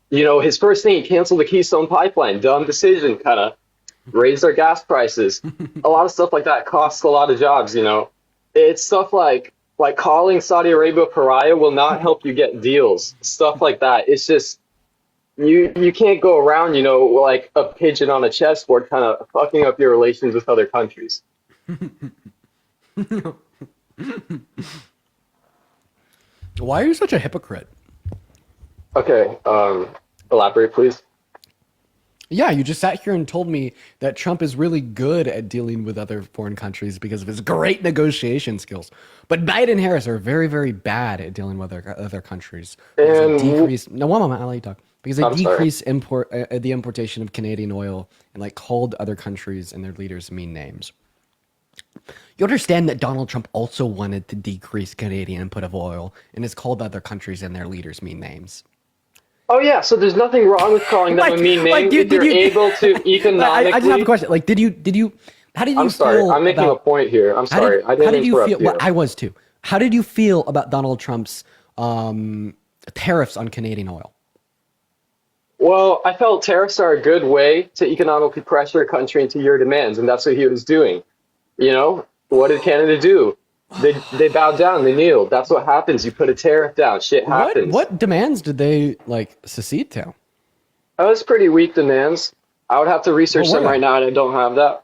his first thing, he canceled the Keystone Pipeline. Dumb decision, kind of raised their gas prices. A lot of stuff like that costs a lot of jobs, It's stuff like calling Saudi Arabia a pariah will not help you get deals. Stuff like that. It's just, you can't go around, like a pigeon on a chessboard, kind of fucking up your relations with other countries. Why are you such a hypocrite? Okay, elaborate, please. Yeah, you just sat here and told me that Trump is really good at dealing with other foreign countries because of his great negotiation skills. But Biden and Harris are very, very bad at dealing with other countries. And No, one moment, I'll let you talk. Because they decrease the importation of Canadian oil and called other countries and their leaders mean names. You understand that Donald Trump also wanted to decrease Canadian input of oil and has called other countries and their leaders mean names. Oh yeah, so there's nothing wrong with calling them a mean name if you're able to economically. I just have a question. How did you I'm sorry, feel I'm making a point here. I'm sorry, I didn't interrupt you. Well, I was too. How did you feel about Donald Trump's tariffs on Canadian oil? Well, I felt tariffs are a good way to economically pressure a country into your demands, and that's what he was doing. What did Canada do? They bowed down, they kneeled. That's what happens. You put a tariff down, shit happens. What demands did they secede to? That was pretty weak demands. I would have to research them right now, and I don't have that.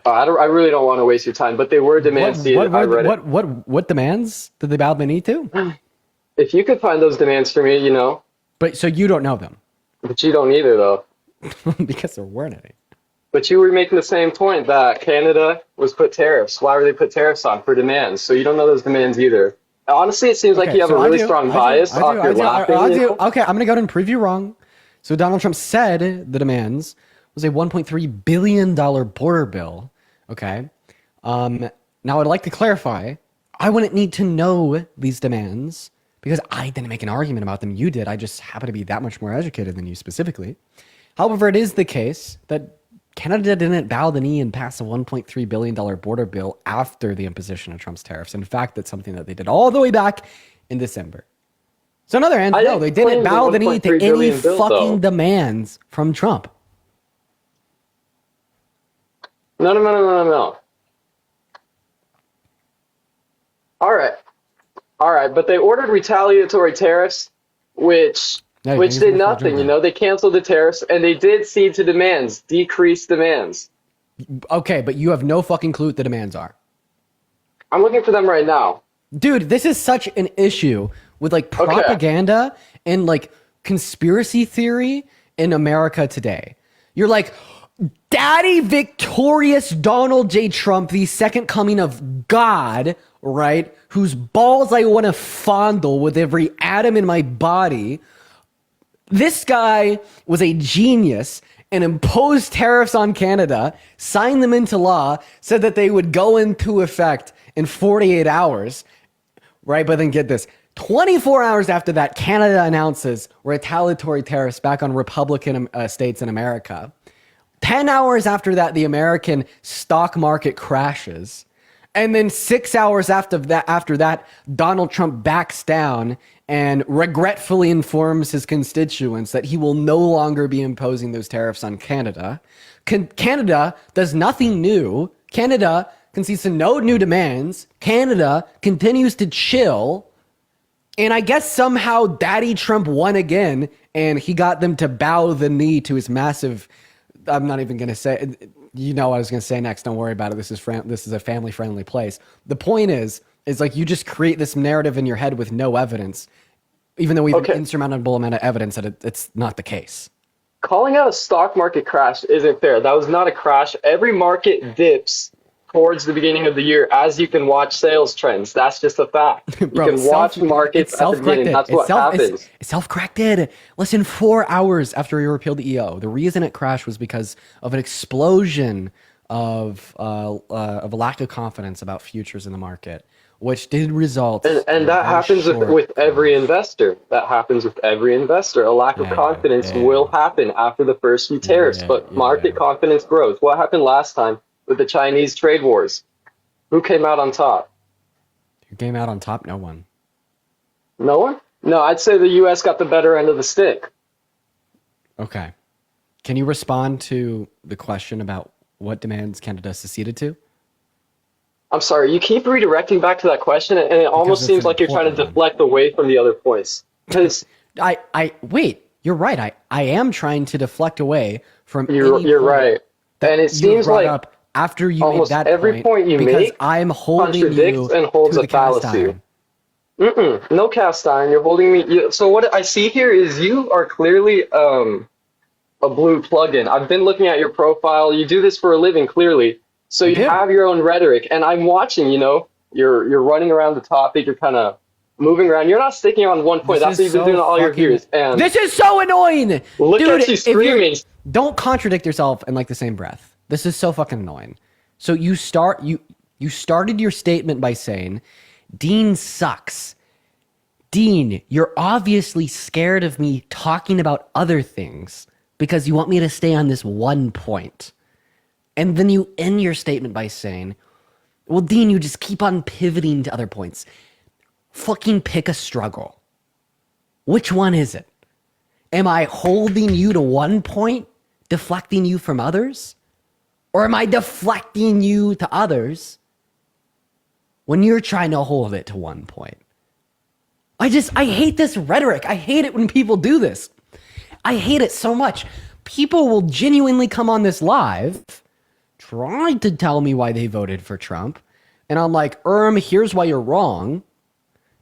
I really don't want to waste your time, but they were demands. What demands did they bow the knee to? If you could find those demands for me, But so you don't know them. But you don't either, though. Because there weren't any. But you were making the same point that Canada was put tariffs. Why were they put tariffs on? For demands. So you don't know those demands either. Honestly, it seems like you have a really strong bias off your laughing. Okay, I'm going to go ahead and prove you wrong. So Donald Trump said the demands was a $1.3 billion border bill. Okay. Now I'd like to clarify, I wouldn't need to know these demands because I didn't make an argument about them. You did. I just happen to be that much more educated than you specifically. However, it is the case that Canada didn't bow the knee and pass a $1.3 billion border bill after the imposition of Trump's tariffs. In fact, that's something that they did all the way back in December. So on the other hand, no, they didn't bow the knee to any fucking demands from Trump. No. All right, but they ordered retaliatory tariffs, which did nothing. They canceled the tariffs and they did cede to demands, decrease demands. Okay, but you have no fucking clue what the demands are. I'm looking for them right now. Dude, this is such an issue with propaganda and conspiracy theory in America today. You're like, Daddy victorious Donald J. Trump, the second coming of God, right? Whose balls I want to fondle with every atom in my body. This guy was a genius and imposed tariffs on Canada, signed them into law, said that they would go into effect in 48 hours, right? But then get this, 24 hours after that, Canada announces retaliatory tariffs back on Republican states in America. 10 hours after that, the American stock market crashes. And then 6 hours after that, Donald Trump backs down and regretfully informs his constituents that he will no longer be imposing those tariffs on Canada. Canada does nothing new. Canada concedes to no new demands. Canada continues to chill. And I guess somehow Daddy Trump won again, and he got them to bow the knee to his massive... I'm not even going to say... You know what I was going to say next. Don't worry about it. This is a family-friendly place. The point is you just create this narrative in your head with no evidence, even though we have an insurmountable amount of evidence that it's not the case. Calling out a stock market crash isn't fair. That was not a crash. Every market dips towards the beginning of the year, as you can watch sales trends. That's just a fact. You Bro, can watch markets at the beginning. That's what happens. It's self-corrected. Listen, 4 hours after we repealed the EO, the reason it crashed was because of an explosion of a lack of confidence about futures in the market, which did result. And that happens with every investor. That happens with every investor. A lack of confidence will happen after the first few tariffs, but market confidence grows. What happened last time with the Chinese trade wars? Who came out on top? Who came out on top? No one. No one? No, I'd say the U.S. got the better end of the stick. Okay. Can you respond to the question about what demands Canada seceded to? I'm sorry, you keep redirecting back to that question, and it almost seems like you're trying to deflect away from the other points. Because wait, you're right. I am trying to deflect away from. You're right, and it seems like up after you almost made that every point you because make I'm holding contradicts you and holds to a the cast fallacy. iron. No cast iron. You're holding me. So what I see here is you are clearly a blue plugin. I've been looking at your profile. You do this for a living, clearly. So you have your own rhetoric, and I'm watching. You know, you're running around the topic. You're kind of moving around. You're not sticking on one point. That's what you've been doing all your years. And this is so annoying. Look Dude, at you screaming. Don't contradict yourself in like the same breath. This is so fucking annoying. So you started your statement by saying, Dean sucks. Dean, you're obviously scared of me talking about other things because you want me to stay on this one point. And then you end your statement by saying, well, Dean, you just keep on pivoting to other points. Fucking pick a struggle. Which one is it? Am I holding you to one point, deflecting you from others? Or am I deflecting you to others when you're trying to hold it to one point? I hate this rhetoric. I hate it when people do this. I hate it so much. People will genuinely come on this live trying to tell me why they voted for Trump. And I'm like, here's why you're wrong.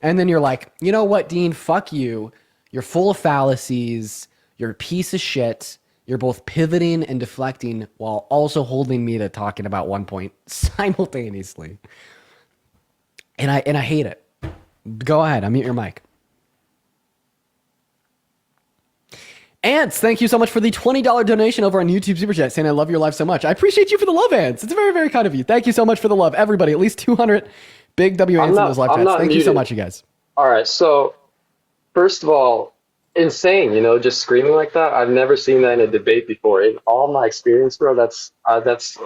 And then you're like, you know what, Dean, fuck you. You're full of fallacies. You're a piece of shit. You're both pivoting and deflecting while also holding me to talking about one point simultaneously. And I hate it. Go ahead, unmute your mic. Ants, thank you so much for the $20 donation over on YouTube Super Chat, saying I love your live so much. I appreciate you for the love, Ants. It's very, very kind of you. Thank you so much for the love. Everybody, at least 200 big W Ants in those live chats. Thank you so much, you guys. All right, so first of all, insane, just screaming like that. I've never seen that in a debate before. In all my experience, bro, that's a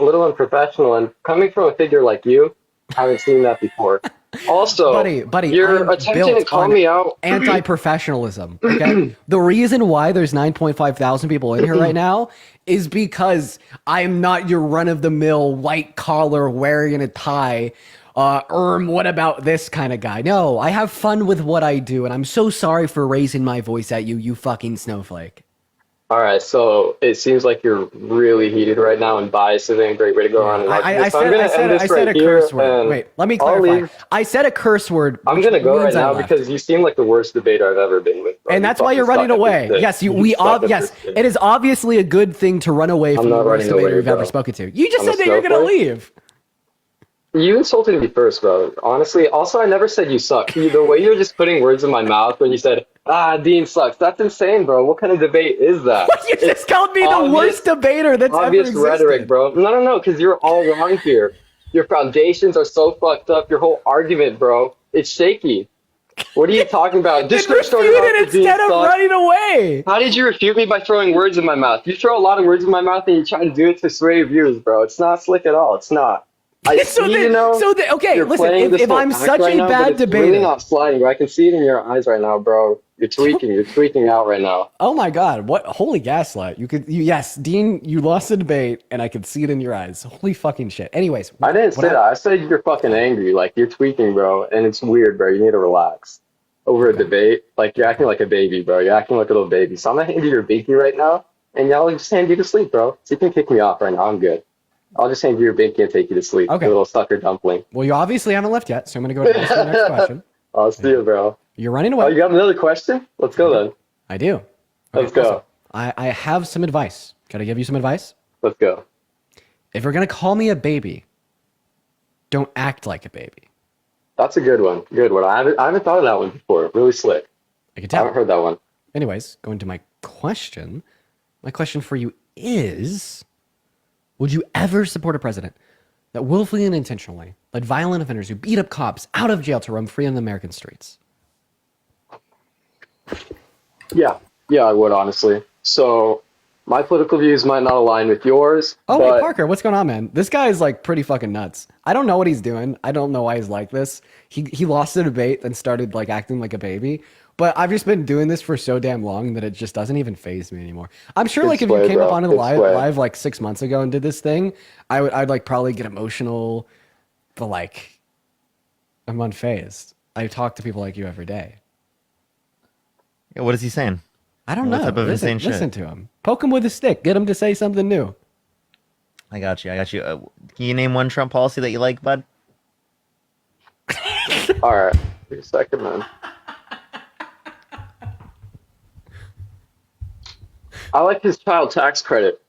little unprofessional. And coming from a figure like you, I haven't seen that before. Also, buddy, you're attempting to call me out. Anti-professionalism. Okay, the reason why there's 9.5 thousand people in here right now is because I'm not your run-of-the-mill white collar wearing a tie. What about this kind of guy? No, I have fun with what I do, and I'm so sorry for raising my voice at you, you fucking snowflake. All right, so it seems like you're really heated right now and biased. It ain't a great way to go on. I said a curse word. Wait, let me clarify. I said a curse word. I'm gonna go right now because you seem like the worst debater I've ever been with. Bro. And that's why you're running away. Yes, yes, it is obviously a good thing to run away from the worst debater you've ever spoken to. You just said that you're gonna leave. You insulted me first, bro. Honestly, also, I never said you suck. The way you're just putting words in my mouth when you said, Dean sucks. That's insane, bro. What kind of debate is that? You just called me the worst debater that's ever existed. Obvious rhetoric, bro. No, because you're all wrong here. Your foundations are so fucked up. Your whole argument, bro, it's shaky. What are you talking about? Just refute it instead of running away. How did you refute me by throwing words in my mouth? You throw a lot of words in my mouth and you try to do it to sway your viewers, bro. It's not slick at all. It's not. Okay, listen, if I'm such a bad debater, it's really not sliding, bro. I can see it in your eyes right now, bro. You're tweaking out right now. Oh my god, what holy gaslight. Yes, Dean, you lost the debate and I could see it in your eyes. Holy fucking shit. Anyways, I didn't say that. I said you're fucking angry, like you're tweaking, bro, and it's weird, bro. You need to relax. Over a debate, like you're acting like a baby, bro. You're acting like a little baby. So I'm gonna hand you your binky right now, and y'all just hand you to sleep, bro. So you can kick me off right now. I'm good. I'll just hand you your binky and take you to sleep. Okay. You little sucker dumpling. Well, you obviously haven't left yet, so I'm going to go to the next question. I'll see you, bro. You're running away. Oh, you got another question? Let's go then. I do. Let's go. I have some advice. Can I give you some advice? Let's go. If you're going to call me a baby, don't act like a baby. That's a good one. Good one. I haven't thought of that one before. Really slick. I can I tell. haven't heard that one. Anyways, going to my question. My question for you is, would you ever support a president that willfully and intentionally led violent offenders who beat up cops out of jail to roam free on the American streets? Yeah, I would honestly. So my political views might not align with yours. Oh, but wait, Parker, what's going on, man? This guy is like pretty fucking nuts. I don't know what he's doing. I don't know why he's like this. He lost the debate and started like acting like a baby. But I've just been doing this for so damn long that it just doesn't even faze me anymore. I'm sure, like, if you came up onto the live like 6 months ago and did this thing, I'd like probably get emotional, but like, I'm unfazed. I talk to people like you every day. Yeah, what is he saying? I don't What know. type of Listen, insane shit? listen to him. Poke him with a stick. Get him to say something new. I got you. Can you name one Trump policy that you like, bud? All right, wait a second, man. I like his child tax credit.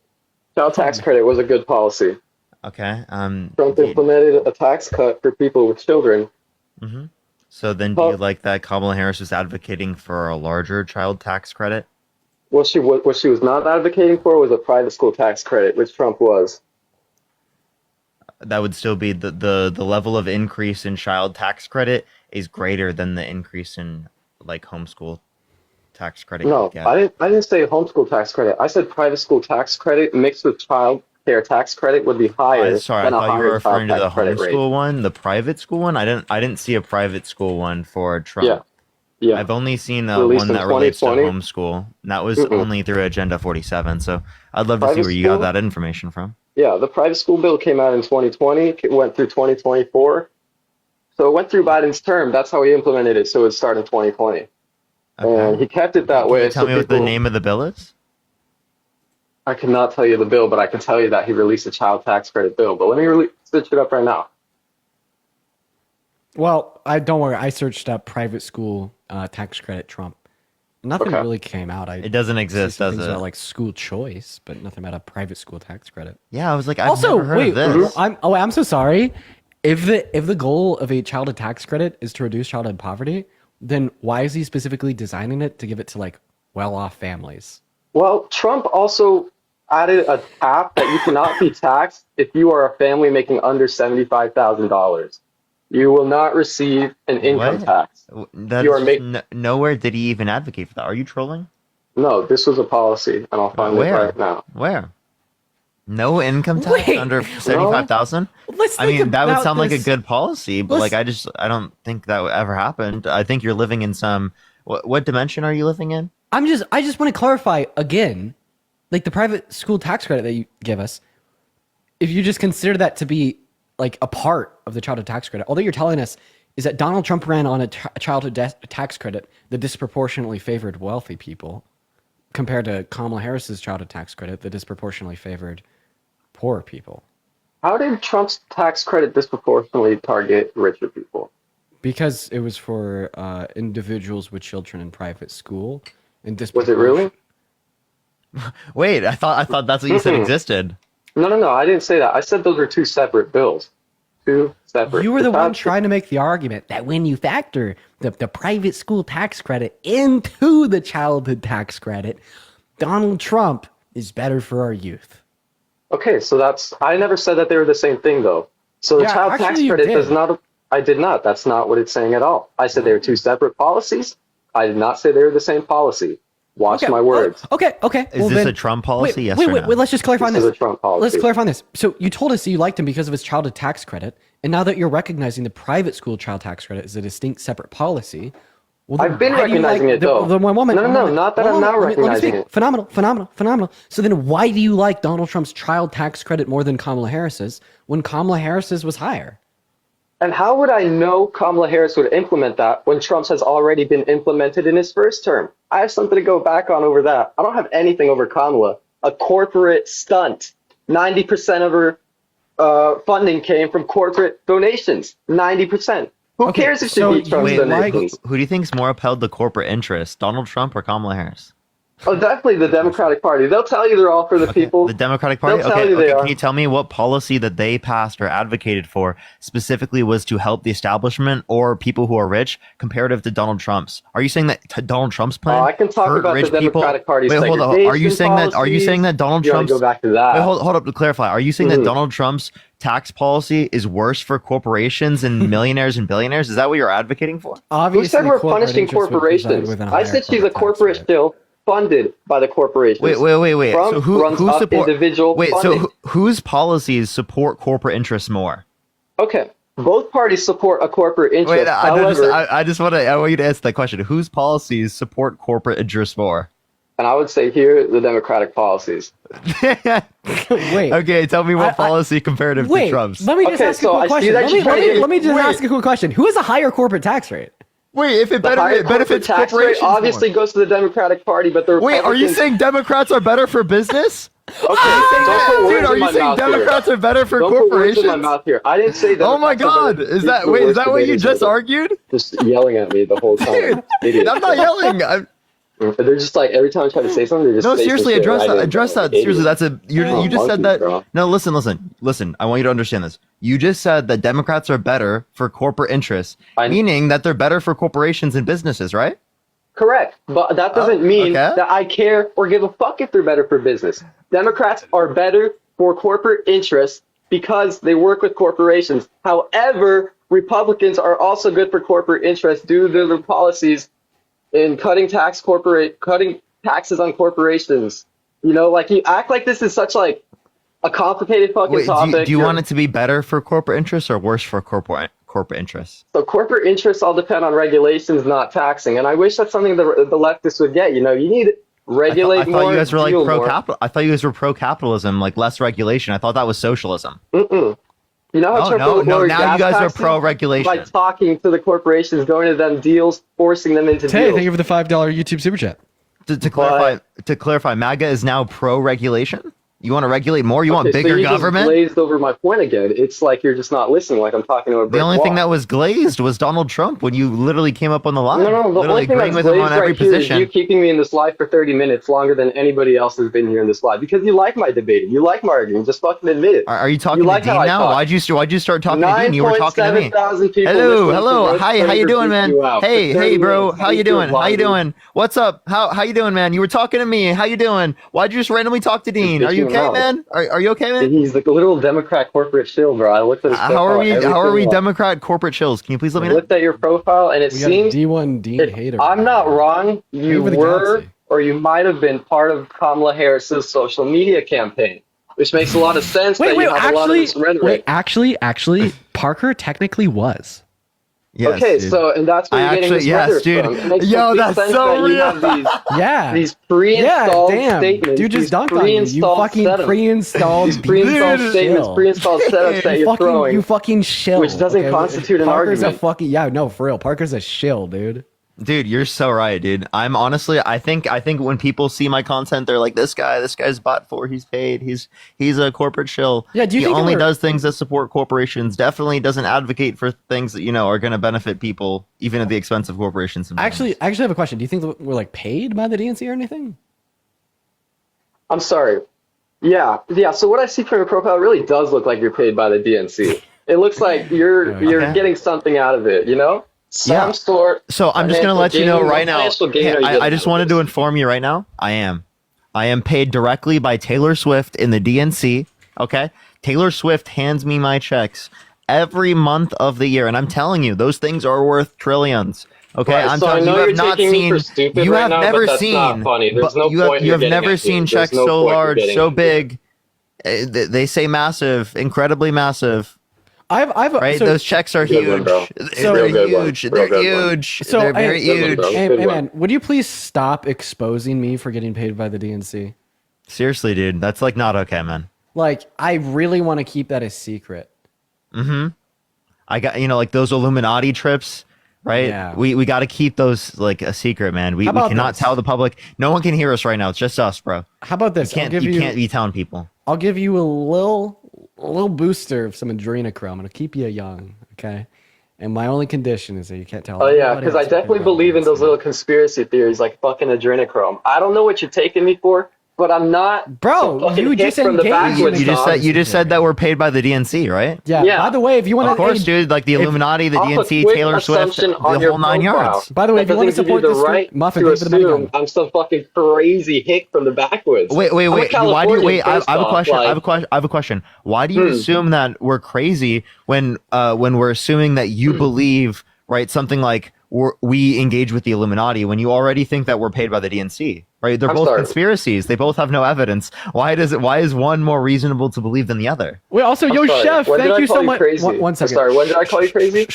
Child tax credit was a good policy. Okay. Trump implemented a tax cut for people with children. Mm-hmm. So then, do you like that Kamala Harris was advocating for a larger child tax credit? What she was not advocating for was a private school tax credit, which Trump was. That would still be the level of increase in child tax credit is greater than the increase in like homeschool tax credit. No, I didn't say homeschool tax credit. I said private school tax credit mixed with child care tax credit would be higher. Sorry, I than a thought you were higher referring to child the tax credit rate. homeschool one, the private school one. I didn't see a private school one for Trump. Yeah. I've only seen Released one in that relates to 2020. homeschool. And that was Mm-mm. only through Agenda 47. So I'd love to see Private where you got school? that information from. Yeah, the private school bill came out in 2020. It went through 2024. So it went through Biden's term. That's how he implemented it. So it started in 2020. And he kept it that way. Can you tell so me what the people- name of the bill is? I cannot tell you the bill, but I can tell you that he released a child tax credit bill. But let me switch it up right now. Well, don't worry. I searched up private school tax credit Trump. Nothing Okay. really came out. It doesn't exist, see some does things it? About, like school choice, but nothing about a private school tax credit. Yeah, I was like, I've also, never heard wait, of this. I'm so sorry. If the goal of a childhood tax credit is to reduce childhood poverty, then why is he specifically designing it to give it to like well-off families? Well, Trump also added a cap that you cannot be taxed if you are a family making under $75,000. You will not receive an income What? tax. That's You are nowhere did he even advocate for that. Are you trolling? No, this was a policy, and I'll find it Where? right now. Where? No income tax under 75,000? Let's I think mean, that would about sound like a this. good policy, but Let's- like I don't think that would ever happened. I think you're living in some what dimension are you living in? I just want to clarify again, like the private school tax credit that you give us, if you just consider that to be like a part of the childhood tax credit, although you're telling us is that Donald Trump ran on a childhood tax credit that disproportionately favored wealthy people compared to Kamala Harris's childhood tax credit that disproportionately favored poor people. How did Trump's tax credit disproportionately target richer people? Because it was for individuals with children in private school. And Was it really? Wait, I thought that's what you said existed. No, I didn't say that. I said those were two separate bills. Two separate. You were the one tax- trying to make the argument that when you factor the private school tax credit into the childhood tax credit, Donald Trump is better for our youth. Okay, so I never said that they were the same thing, though. So the Yeah, child tax actually you credit did. does not. I did not. That's not what it's saying at all. I said they were two separate policies. I did not say they were the same policy. Watch my words. Okay. Is this a Trump policy? Yes wait, or wait, no? wait, let's just clarify on This this. is a Trump policy. Let's clarify on this. So you told us that you liked him because of his childhood tax credit, and now that you're recognizing the private school child tax credit is a distinct separate policy. Well, then I've been why do you recognizing it, though. The one woman. No, not that I'm not recognizing it. Phenomenal. So then why do you like Donald Trump's child tax credit more than Kamala Harris's when Kamala Harris's was higher? And how would I know Kamala Harris would implement that when Trump's has already been implemented in his first term? I have something to go back on over that. I don't have anything over Kamala. A corporate stunt. 90% of her funding came from corporate donations. 90%. Who cares if she beat Trump's donations? Who do you think's more upheld the corporate interest, Donald Trump or Kamala Harris? Oh, definitely the Democratic Party. They'll tell you they're all for the people. The Democratic Party? They'll tell you they are. Can you tell me what policy that they passed or advocated for specifically was to help the establishment or people who are rich comparative to Donald Trump's? Are you saying that Donald Trump's plan? I can talk hurt about the rich people? Democratic Party's Wait, hold on. Are you saying that? Are you saying that Donald You wanna Trump's? go back to that. Wait, hold up to clarify. Are you saying that Donald Trump's tax policy is worse for corporations and millionaires and billionaires? Is that what you're advocating for? Who said we're punishing corporations? I said she's a corporate still funded by the corporations. Wait. Trump So who runs up support individual Wait, funding. so whose policies support corporate interests more? Okay, both parties support a corporate interest. Wait, I want you to answer that question. Whose policies support corporate interests more? And I would say here the Democratic policies. Wait. Okay, tell me what policy comparative to Wait, Trump's. let me just ask a quick question. Let me just ask a quick question. Who has a higher corporate tax rate? Wait, if it benefits tax rate corporations obviously goes to the Democratic Party, but the Wait, are you saying Democrats are better for business? Okay, don't put words Dude, are in you my saying mouth here. Democrats are better for Don't put words corporations? in my mouth here. I didn't say that. Oh my God! Is that what you just argued? Just yelling at me the whole time. Idiot. I'm not yelling. They're just like every time I try to say something, they're just No, say some seriously, shit address right that. in. Address that. Idiot. Seriously, that's a. You just said that. Bro. No, listen. I want you to understand this. You just said that Democrats are better for corporate interests, meaning that they're better for corporations and businesses, right? Correct, but that doesn't mean that I care or give a fuck if they're better for business. Democrats are better for corporate interests because they work with corporations. However, Republicans are also good for corporate interests due to their policies in cutting taxes on corporations. You know, like you act like this is such like a complicated fucking Wait, topic. do you want it to be better for corporate interests or worse for corporate interests? So corporate interests all depend on regulations, not taxing. And I wish that's something the leftists would get. You know, you need to regulate I thought more. you guys were like deal more. pro-capital. I thought you guys were pro-capitalism, like less regulation. I thought that was socialism. Mm-mm. You know how No, lower now gas you guys are taxes? pro-regulation. By talking to the corporations, going to them deals, forcing them into Tay, deals. thank you for the $5 YouTube super chat. To clarify, MAGA is now pro-regulation? You want to regulate more? You want Okay, so bigger you government? Just glazed over my point again. It's like you're just not listening. Like I'm talking to a brick The only wall. thing that was glazed was Donald Trump when you literally came up on the line. No, the literally only thing agreeing that's with him glazed on every right here is position. you keeping me in this live for 30 minutes longer than anybody else has been here in this live because you like my debating, you like my arguing. Just fucking admit it. Are you talking You like to how Dean I now? talk. Why'd you start talking to Dean? You were talking to me. 9,700 people Hello, listening to hi, Roast how you Flavor doing, beat man? you out for Hey, 30 bro, minutes. how you Thank you, doing? How you Bobby. doing? What's up? How you doing, man? You were talking to me. How you doing? Why'd you just randomly talk to Dean? Are you bitching him okay, out. man? Are you okay, man? He's like a little Democrat corporate shill, bro. I looked at his How are we? profile, How are we everything Democrat corporate chills? Can you please let me I know? looked at your profile and it We got a seems D1 Dean if hater. I'm not wrong, you Over the were galaxy. or you might have been part of Kamala Harris's social media campaign, which makes a lot of sense that you have a lot of this rhetoric. Actually, Parker technically was. Yes, okay, dude. so and that's where I you're getting actually- this yes, rhetoric dude. from. It makes Yo, complete that's sense so that you real. have these Yeah. these pre-installed damn. statements. Dude just these dunked on you. You pre-installed fucking setups. pre-installed These pre-installed Dude. statements, Chill. pre-installed setups that you're throwing. You fucking shill. Which doesn't constitute an Parker's argument. a fucking no, for real. Parker's a shill, dude. Dude, you're so right, dude. I'm honestly, I think when people see my content, they're like, this guy's bought for, he's paid, he's a corporate shill. Yeah, do you he think only we're- does things that support corporations? Definitely doesn't advocate for things that are going to benefit people, even at the expense of corporations. I actually have a question. Do you think that we're like paid by the DNC or anything? I'm sorry. Yeah. So what I see from your profile really does look like you're paid by the DNC. It looks like you're Okay. getting something out of it, you know? Some sort. So I'm just going to let you know right now. Financial gain are you I getting just out of wanted this? to inform you right now. I am paid directly by Taylor Swift in the DNC. Okay. Taylor Swift hands me my checks every month of the year. And I'm telling you, those things are worth trillions. Okay. Right, I'm so I telling you, know you you're have not taking me seen, for stupid you right have now, but never that's seen, not funny. There's but no you have, point you you're have getting never at me. seen There's checks no so point you're large, getting so at me. big. They say massive, incredibly massive. I've Right, so- those checks are Good one, huge. bro. They're Real good one. huge. Real They're good one. huge. So They're very Good one, huge. bro. Hey, Good one. man, would you please stop exposing me for getting paid by the DNC? Seriously, dude, that's like not okay, man. Like, I really want to keep that a secret. Mm-hmm. I got like those Illuminati trips, right? Yeah. We got to keep those like a secret, man. We How about cannot this? tell the public. No one can hear us right now. It's just us, bro. How about this? You can't be telling people. I'll give you a little booster of some adrenochrome. It'll keep you young, okay? And my only condition is that you can't tell. Oh yeah, anybody because I else what definitely you're believe in doing. those little conspiracy theories like fucking adrenochrome. I don't know what you're taking me for, but I'm not. Bro, fucking you hit just from the engaged in backwards, a dog. You just said that we're paid by the DNC, right? Yeah. Yeah. By the way, if you want Of course, dude. Like the Illuminati, the Off a DNC, quick Taylor Swift, the assumption on your whole nine profile, yards. By the way, if that you want to doesn't give support you this the right Muffin, to thank you for the money assume gun. I'm some fucking crazy hick from the backwoods. Wait. I'm a Why do you Californian, wait? I first have a off, question. like- I have a question. Why do you assume that we're crazy when we're assuming that you believe right something like we engage with the Illuminati when you already think that we're paid by the DNC? Right? They're I'm both sorry. conspiracies. They both have no evidence. Why is one more reasonable to believe than the other? Wait, also, I'm yo, sorry. Chef, When did thank I you call so much. crazy? One I'm second. sorry, when did I call you crazy?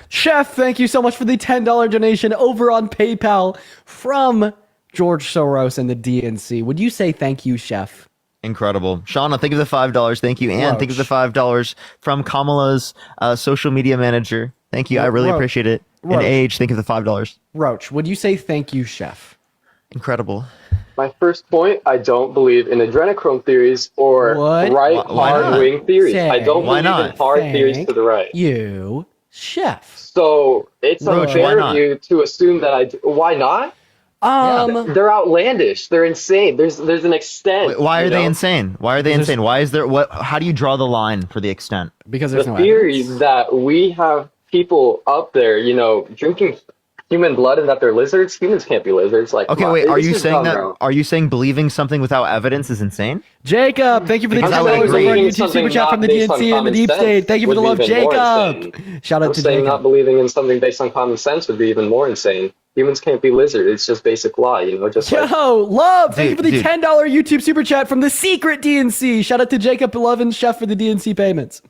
Chef, thank you so much for the $10 donation over on PayPal from George Soros and the DNC. Would you say thank you, Chef? Incredible. Shauna, think of the $5. Thank you. And think of the $5 from Kamala's social media manager. Thank you. I really Roach. appreciate it. And Roach. Age, think of the $5. Roach, would you say thank you, Chef? Incredible. My first point, I don't believe in adrenochrome theories or What? right Why not? hard wing theories. I don't Why believe not? in hard theories Thank to the right. You, Chef. So it's Roach, why unfair not? of you to assume that I do. Why not? They're outlandish. They're insane. There's an extent. Wait, why are you they know? insane? Why are they insane? Why is there what? How do you draw the line for the extent? Because The theory that we have people up there, drinking human blood and that they're lizards. Humans can't be lizards. Like, Okay, come on, wait. Are this you is saying dumb, that? bro. Are you saying believing something without evidence is insane? Jacob, thank you for the Because I $10 would over agree. on YouTube Something super chat from the not based on DNC and the common Deep sense State. Thank you for the would love, be even more Jacob. insane. Shout out I'm to saying Jacob. not believing in something based on common sense would be even more insane. Humans can't be lizards. It's just basic law, just like Yo, love, thank you for the Dude. $10 YouTube super chat from the secret DNC. Shout out to Jacob, Love, and Chef for the DNC payments.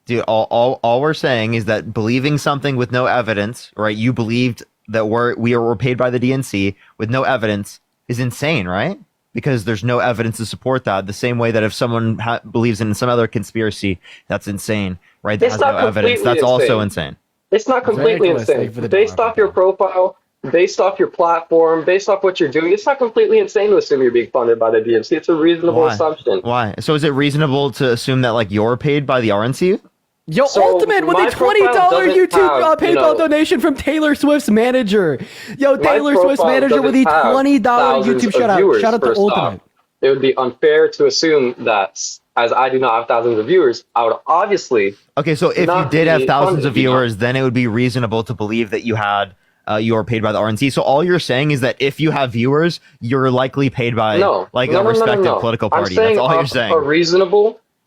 Dude, all we're saying is that believing something with no evidence, right? You believed that we're paid by the DNC with no evidence is insane, right? Because there's no evidence to support that. The same way that if someone believes in some other conspiracy, that's insane, right? That It's has not no evidence. completely That's also insane. insane. It's not completely Nicholas, thank you insane. for the Based dollar. off your profile, based off your platform, based off what you're doing, it's not completely insane to assume you're being funded by the DNC. It's a reasonable Why? assumption. Why? So is it reasonable to assume that like you're paid by the RNC? Yo, So, Ultimate with my a $20 profile doesn't YouTube have, PayPal donation from Taylor Swift's manager. Yo, My Taylor Swift's profile manager with a doesn't have $20 thousands YouTube of shout out. viewers, Shout out to first off. Ultimate. It would be unfair to assume that, as I do not have thousands of viewers, I would obviously. Okay, so if you not did have be thousands funded, of viewers, then it would be reasonable to believe that you had you are paid by the RNC. So all you're saying is that if you have viewers, you're likely paid by No, like no, a no, respective no, no. political I'm party. saying That's all you're off saying.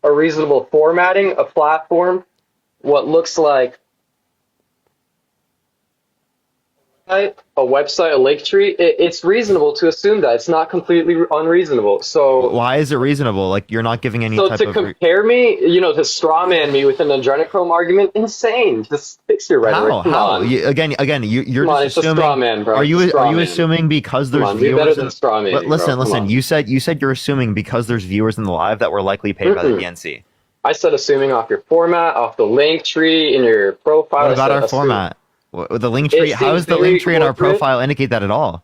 A reasonable formatting, a platform, what looks like a website, a link tree. It's reasonable to assume that it's not completely unreasonable. So Why is it reasonable? Like you're not giving any So type to of compare me, to strawman me with an adrenochrome argument, insane. Just fix your rhetoric. how Come how on. you, again you're Come on, just it's a assuming. straw man, bro. Are It's you a straw are you man. assuming because Come there's on, be viewers? better than straw man, bro. Listen, Come listen. on. You said you're assuming because there's viewers in the live that we're likely paid by the Mm-mm. DNC. I said assuming off your format, off the link tree in your profile. What I about said our assume. format? The link tree. It How seems does the very link tree in our corporate. profile indicate that at all?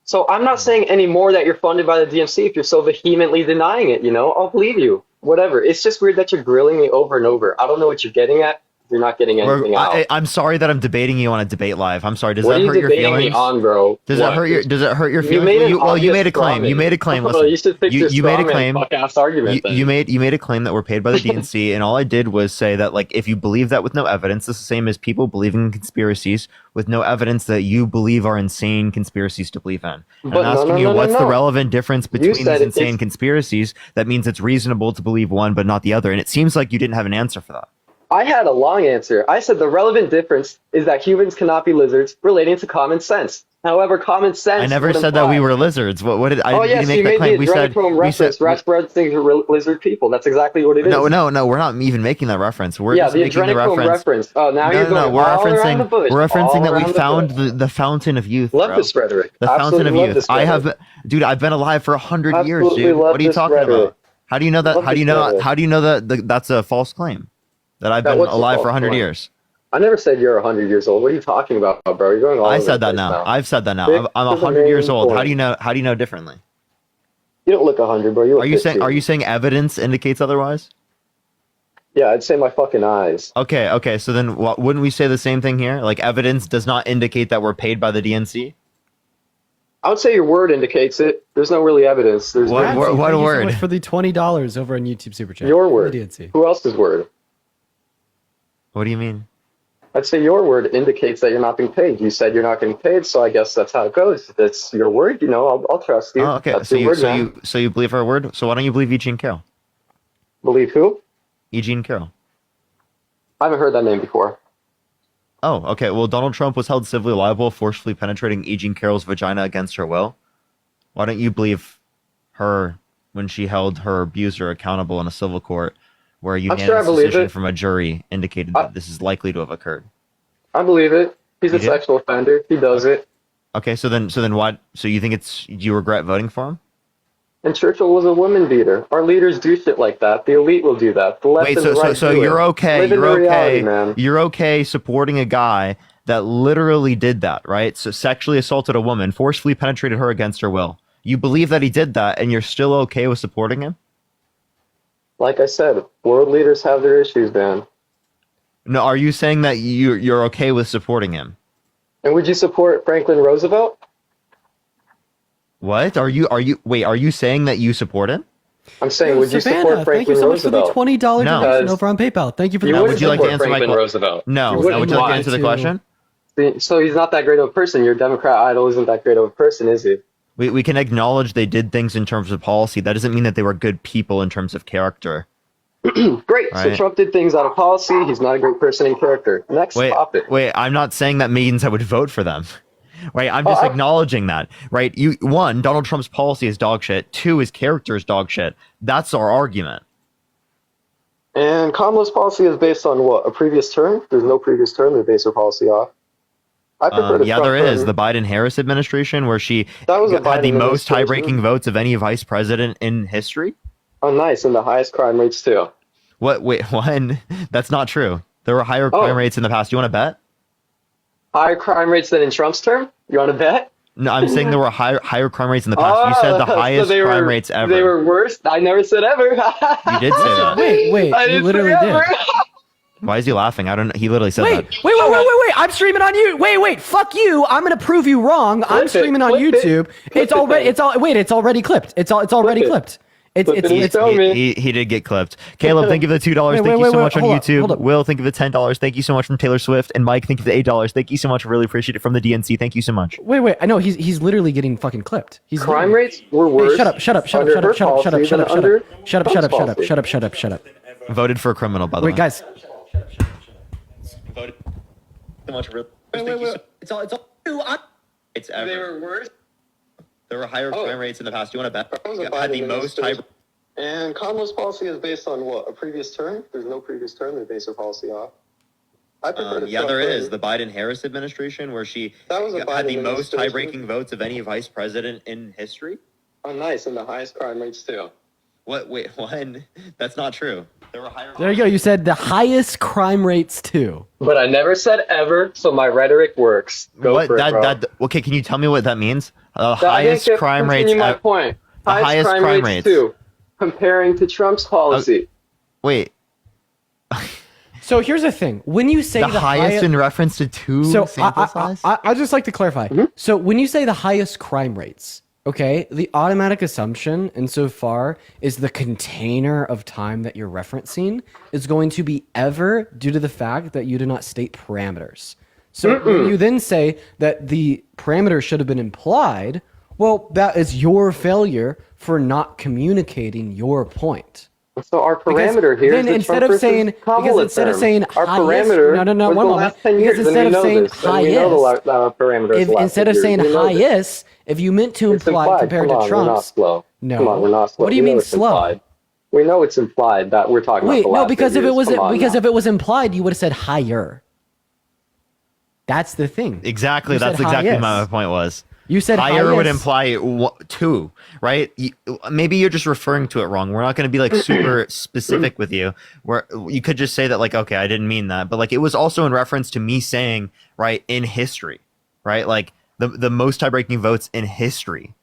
So I'm not saying anymore that you're funded by the DNC if you're so vehemently denying it, I'll believe you. Whatever. It's just weird that you're grilling me over and over. I don't know what you're getting at. You're not getting anything out. I'm sorry that I'm debating you on a debate live. I'm sorry. Does What that are you hurt your debating me feelings? on, bro? Does What? it hurt your You feelings? made an you obvious made a claim. straw You man. made a claim. Oh, Listen, you should fix your you made a straw man claim. fuck-ass argument then. You made a claim that we're paid by the DNC, and all I did was say that like if you believe that with no evidence, it's the same as people believing in conspiracies with no evidence that you believe are insane conspiracies to believe in. And But I'm no, asking no, you no, no, what's the no. relevant difference between said these insane it's- conspiracies that means it's reasonable to believe one but not the other. And it seems like you didn't have an answer for that. I had a long answer. I said the relevant difference is that humans cannot be lizards relating to common sense. However, common sense. I never would said that imply- we were lizards. What did I Oh didn't yes, make you that made claim? the adrenochrome reference. Rats bred things are lizard people. That's exactly what it is. No, we're not even making that reference. We're Yeah, just the making the adrenochrome reference. Oh, now no, you're going we're all around the referencing bush. we're referencing all that we around the found bush. the fountain of youth. Love bro. this rhetoric. The fountain Absolutely of love youth. this I rhetoric. have, dude. I've been alive for 100 years, Absolutely dude. love What are you this talking rhetoric. about? How do you know that? Love How do you this know? rhetoric. How do you know that that's a false claim? That I've That been what's a alive false for 100 claim? years. I never said you're 100 years old. What are you talking about, bro? You're going all I over said the that place now. I've said that now. Stick I'm to the 100 years main old. How point. do you know? How do you know differently? You don't look 100, bro. You look Are you saying? 15. Are you saying evidence indicates otherwise? Yeah, I'd say my fucking eyes. Okay. So then, wouldn't we say the same thing here? Like, evidence does not indicate that we're paid by the DNC. I would say your word indicates it. There's no really evidence. There's What- no, what- Thank you so word? much for the $20 over on YouTube Super Chat. your word. DNC. Who else's word? What do you mean? I'd say your word indicates that you're not being paid. You said you're not getting paid, so I guess that's how it goes. If it's your word, you know, I'll trust you. Oh, okay. That's So your you, word, so man. you, so you believe her word? So why don't you believe Eugene Carroll? Believe who? Eugene Carroll. I haven't heard that name before. Oh, okay. Well, Donald Trump was held civilly liable, forcefully penetrating Eugene Carroll's vagina against her will. Why don't you believe her when she held her abuser accountable in a civil court where a sure I unanimous believe decision it. from a jury indicated that this is likely to have occurred? I believe it. He's You a do? sexual offender. He does it. Okay, so then what? So you think you regret voting for him? And Churchill was a woman beater. Our leaders do shit like that. The elite will do that. The left Wait, and the right so do you're it. okay? Live in You're the okay? reality, man. You're okay supporting a guy that literally did that, right? So sexually assaulted a woman, forcefully penetrated her against her will. You believe that he did that, and you're still okay with supporting him? Like I said, world leaders have their issues, man. No, are you saying that you're okay with supporting him? And would you support Franklin Roosevelt? What are you saying that you support him? I'm saying, would you Savannah, support thank Franklin you so much for the Roosevelt? $20 No. donation Because over on PayPal. Thank you for you the wouldn't Would you like to support answer my Franklin question? Roosevelt. No. You Now, wouldn't. would you like to Why? answer the question? So he's not that great of a person. Your Democrat idol isn't that great of a person, is he? We can acknowledge they did things in terms of policy. That doesn't mean that they were good people in terms of character. Great. So Right. Trump did things out of policy. He's not a great person in character. Next topic. Wait, I'm not saying that means I would vote for them. Right, I'm just I- acknowledging that. Right, one, Donald Trump's policy is dog shit. Two, his character is dog shit. That's our argument. And Kamala's policy is based on what? A previous term? There's no previous term to base her policy off. I prefer the Yeah, Trump there is term. the Biden-Harris administration, where she That was a had the Biden most administration. tie-breaking votes of any vice president in history. Oh, nice. And the highest crime rates, too. What? Wait, when? That's not true. There were higher crime rates in the past. You want to bet? Higher crime rates than in Trump's term? You want to bet? No, I'm saying there were higher crime rates in the past. You said the so highest they crime were- rates ever. They were worse? I never said ever. You did say that. Wait, I you didn't literally say did. ever. Why is he laughing? I don't know. He literally said Wait, that. wait. I'm streaming on you. Wait. Fuck you. I'm going to prove you wrong. I'm Clip it, streaming on clip it. YouTube. Clip It's it already, then. it's already clipped. It's already it. clipped. It's Clip it and it's show me. He did get clipped. Caleb, thank you for the $2. Wait, Thank you wait, so wait, much on hold on, YouTube. hold on. Will, thank you for the $10. Thank you so much from Taylor Swift. And Mike, thank you for the $8. Thank you so much. Really appreciate it from the DNC. Thank you so much. Wait. I know he's literally getting fucking clipped. He's Crime literally- rates were worse. Hey, shut up. under her policy than under Trump's policy. Voted for a criminal, by the way. Wait, guys. Voted so much. Really. Wait. It's all It's ever. They were worse. There were higher Oh. crime rates in the past. You want to bet? That was a Had the Biden most high. administration. And Kamala's policy is based on what? A previous term? There's no previous term to base her policy off. I prefer the Yeah, Trump there term. is the Biden-Harris administration, where she That was a had Biden the most administration. tie-breaking votes of any vice president in history. Oh, nice. And the highest crime rates, too. What? Wait, when? That's not true. There were higher. There you go. You said the highest crime rates too. But I never said ever, so my rhetoric works. Go What? for it, bro. Okay, can you tell me what that means? The I highest didn't crime rates. continue my point. The highest crime rates. too, comparing to Trump's policy. Wait, So here's the thing: when you say the highest in reference to two so sample size. I just like to clarify. Mm-hmm. So when you say the highest crime rates, okay, the automatic assumption insofar is the container of time that you're referencing is going to be ever due to the fact that you do not state parameters. So when you then say that the parameter should have been implied, well, that is your failure for not communicating your point. So our parameter here is then the instead Trump of saying versus Kamala because instead of term. saying our highest, parameter no, was one the moment. last 10 Because years, instead and of we know saying this, and we know highest, the parameter is the last instead 10 of years. saying We know this. highest, if you meant to It's imply implied. compared Come to on, we're not Trump's, slow. no. Come on, we're not slow. What do you We know mean it's slow? implied. We know it's implied that we're talking Wait, about the no, last because 10 if it years. was Come on now. if it was implied, you would have said higher. That's the thing. Exactly. You That's said exactly highest. my point was. You said higher would highest. imply two, right? Maybe you're just referring to it wrong. We're not going to be like super specific with you. Where you could just say that like, okay, I didn't mean that, but like it was also in reference to me saying right in history, right? Like the most tie-breaking votes in history.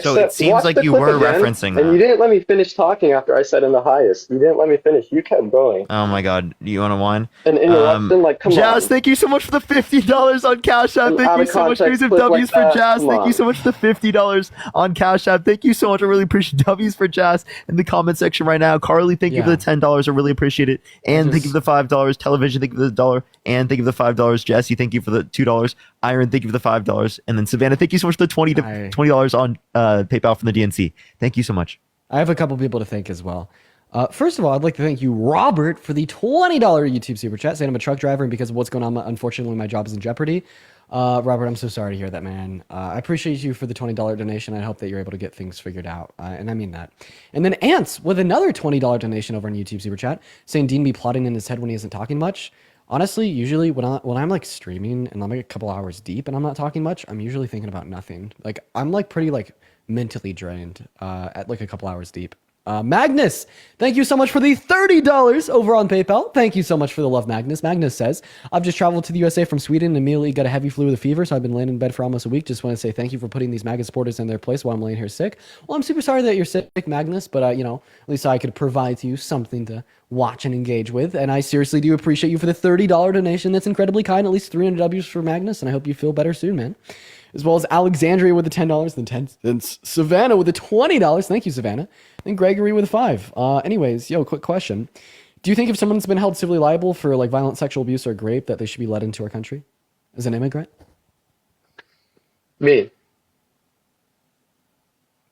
So it seems watch like the you clip were again, referencing and that. you didn't let me finish talking after I said in the highest. You didn't let me finish. You kept going. Oh my god, you want to whine? An interruption, like, come Jazz, on. thank you so much for the $50 on Cash App. An Thank out you of so much, context W's of clip W's like for that? Jazz. Come Thank you on. so much for the $50 on Cash App. Thank you so much. I really appreciate W's for Jazz in the comment section right now. Carly, thank you for the $10. I really appreciate it. And thank you for the $5. Television, thank you for the $1. And thank you for the $5. Jesse, thank you for the $2. Iron, thank you for the $5. And then Savannah, thank you so much for the $20 on PayPal from the DNC. Thank you so much. I have a couple people to thank as well. First of all, I'd like to thank you, Robert, for the $20 YouTube super chat, saying I'm a truck driver and because of what's going on, unfortunately, my job is in jeopardy. Robert, I'm so sorry to hear that, man. I appreciate you for the $20 donation. I hope that you're able to get things figured out. And I mean that. And then Ants with another $20 donation over on YouTube super chat, saying Dean be plotting in his head when he isn't talking much. Honestly, usually when I'm like streaming and I'm like a couple hours deep and I'm not talking much, I'm usually thinking about nothing. Like I'm like pretty like mentally drained at like a couple hours deep. Magnus, thank you so much for the $30 over on PayPal. Thank you so much for the love, Magnus. Magnus says, I've just traveled to the USA from Sweden and immediately got a heavy flu with a fever, so I've been laying in bed for almost a week. Just want to say thank you for putting these MAGA supporters in their place while I'm laying here sick. Well, I'm super sorry that you're sick, Magnus, but you know, at least I could provide to you something to watch and engage with. And I seriously do appreciate you for the $30 donation. That's incredibly kind. At least 300 W's for Magnus, and I hope you feel better soon, man. As well as Alexandria with the $10, then 10 cents. Savannah with the $20. Thank you, Savannah. And Gregory with 5. Anyways, quick question. Do you think if someone's been held civilly liable for like violent sexual abuse or rape that they should be let into our country as an immigrant? Me.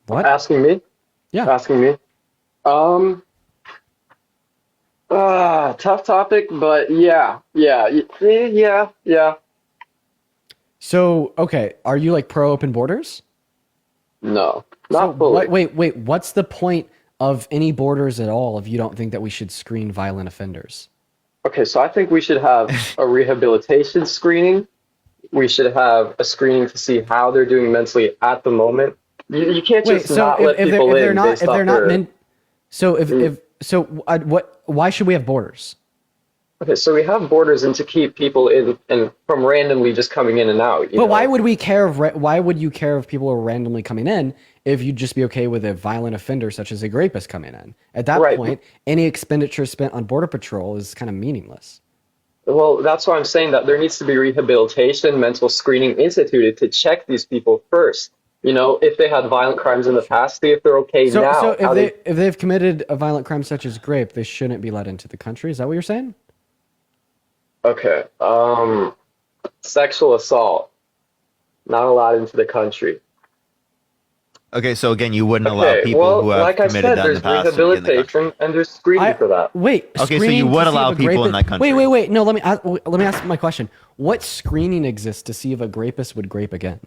What? Asking me? Yeah. Asking me. Tough topic, but yeah. So, okay, are you like pro open borders? No, not fully. Wait, what's the point of any borders at all if you don't think that we should screen violent offenders? Okay, so I think we should have a rehabilitation screening. We should have a screening to see how they're doing mentally at the moment. You can't just not let people in based off their... Why should we have borders? Okay, so we have borders and to keep people in and from randomly just coming in and out. But why would we care why would you care if people are randomly coming in if you'd just be okay with a violent offender such as a rapist coming in? At that point, any expenditure spent on border patrol is kind of meaningless. Well, that's why I'm saying that there needs to be rehabilitation, mental screening instituted to check these people first. You know, if they had violent crimes in the past, see if they're okay now. So if they've committed a violent crime such as rape, they shouldn't be let into the country. Is that what you're saying? Okay. Sexual assault, not allowed into the country. Okay, so again, you wouldn't allow people who have committed that in the past to be in the country. There's rehabilitation and there's screening for that. Wait. Okay, so you would allow people in that country. Wait. No, let me ask my question. What screening exists to see if a rapist would rape again?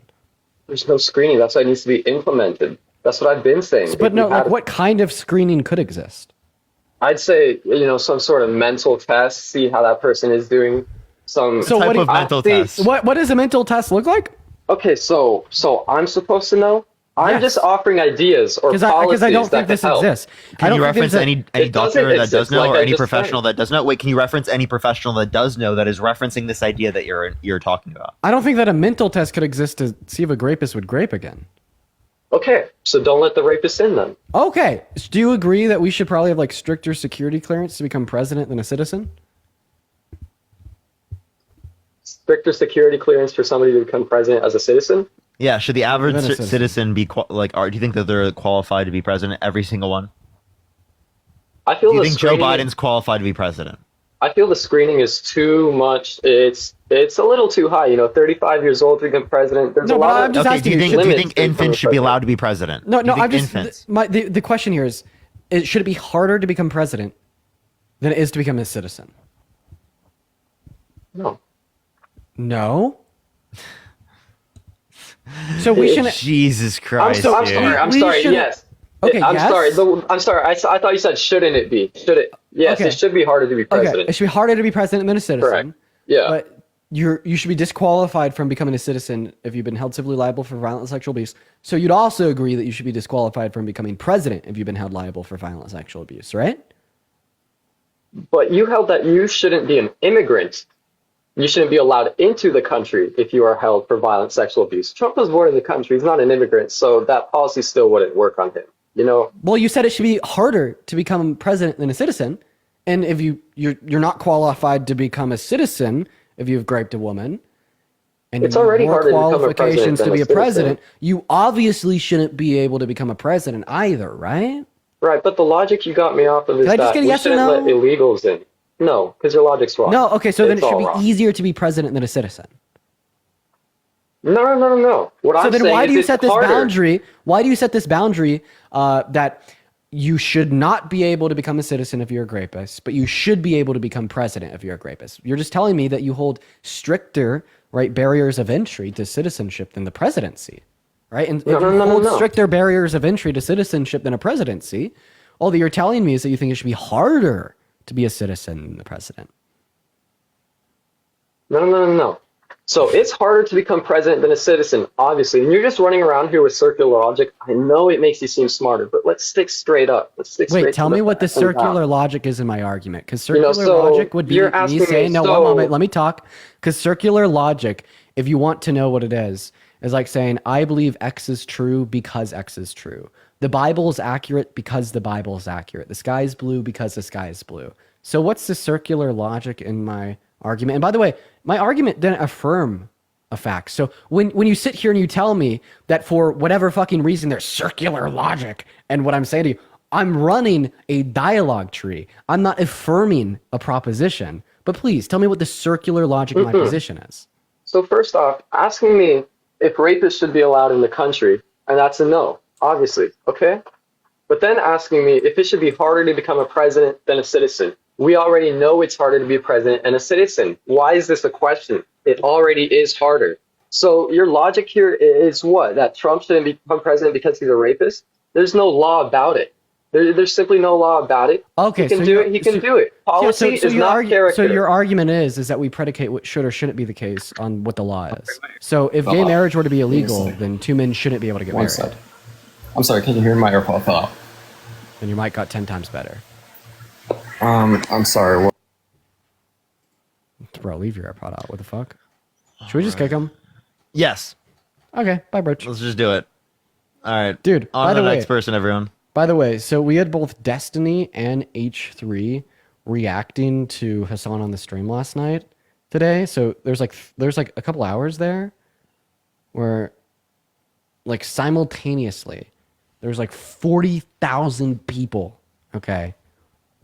There's no screening. That's why it needs to be implemented. That's what I've been saying. But no, like what kind of screening could exist? I'd say, some sort of mental test, see how that person is doing. Some type of mental test. What does a mental test look like? Okay, so I'm supposed to know? I'm just offering ideas or policies because I don't think this exists. Can you reference any doctor that does know or any professional that does know? Wait, can you reference any professional that does know that is referencing this idea that you're talking about? I don't think that a mental test could exist to see if a rapist would rape again. Okay, so don't let the rapist in then. Okay, do you agree that we should probably have like stricter security clearance to become president than a citizen? Stricter security clearance for somebody to become president as a citizen? Yeah, should the average citizen be do you think that they're qualified to be president? Every single one. I feel. Do you think Joe Biden's qualified to be president? I feel the screening is too much. It's a little too high. 35 years old to become president. There's a lot of. Okay, do you think infants should be allowed to be president? No. I'm just the question here is, should it be harder to become president than it is to become a citizen? No. No. So we shouldn't. Jesus Christ! I'm sorry. Yes. Okay. I'm sorry. I'm sorry. I thought you said shouldn't it be? Should it? Yes. Okay. It should be harder to be president. Okay. It should be harder to be president than a citizen. Correct. Yeah. But you should be disqualified from becoming a citizen if you've been held civilly liable for violent sexual abuse. So you'd also agree that you should be disqualified from becoming president if you've been held liable for violent sexual abuse, right? But you held that you shouldn't be an immigrant You shouldn't be allowed into the country if you are held for violent sexual abuse. Trump was born in the country. He's not an immigrant, so that policy still wouldn't work on him. You know? Well, you said it should be harder to become president than a citizen, and if you're not qualified to become a citizen if you've raped a woman, and It's already more harder to become a qualifications president to than be a a citizen. president, you obviously shouldn't be able to become a president either, right? Right, but the logic you got me off of is Can I just that get a we yes or shouldn't let no? illegals in. No, because your logic's wrong. No, okay, so then it It's should all be wrong. easier to be president than a citizen. No. What So I'm then saying why is do you it's set this harder. boundary? Why do you set this boundary that you should not be able to become a citizen if you're a rapist, but you should be able to become president if you're a rapist? You're just telling me that you hold stricter, right, barriers of entry to citizenship than the presidency, right? And if you hold stricter barriers of entry to citizenship than a presidency, all that you're telling me is that you think it should be harder to be a citizen than the president. No. So it's harder to become president than a citizen, obviously. And you're just running around here with circular logic. I know it makes you seem smarter, but let's stick straight up. Let's stick straight Wait, tell to me what the facts and circular facts. logic is in my argument. Because You know, circular so logic would be you're me asking me, saying, no, one so- moment, let me talk. Because circular logic, if you want to know what it is like saying, I believe X is true because X is true. The Bible is accurate because the Bible is accurate. The sky is blue because the sky is blue. So what's the circular logic in my argument? And by the way, my argument didn't affirm a fact. So when you sit here and you tell me that for whatever fucking reason there's circular logic, and what I'm saying to you, I'm running a dialogue tree. I'm not affirming a proposition. But please tell me what the circular logic of my position is. So first off, asking me if rapists should be allowed in the country, and that's a no, obviously, okay? But then asking me if it should be harder to become a president than a citizen. We already know it's harder to be a president and a citizen. Why is this a question? It already is harder. So your logic here is what? That Trump shouldn't become president because he's a rapist? There's no law about it. There's simply no law about it. Okay, he can so do you're- it. He can so- do it. Policy Yeah, so is your not character. So your argument is that we predicate what should or shouldn't be the case on what the law is. So if gay marriage were to be illegal, then two men shouldn't be able to get One married. sec. I'm sorry, can you hear my AirPod fell out? And your mic got 10 times better. I'm sorry. What? Bro, leave your AirPod out. What the fuck? Should we just kick him? Yes. Okay, bye, Birch. Let's just do it. All right. Dude, On by to the the way- next person, everyone. By the way, so we had both Destiny and H3 reacting to Hassan on the stream last night today. So there's like a couple hours there where like simultaneously there's like 40,000 people, okay,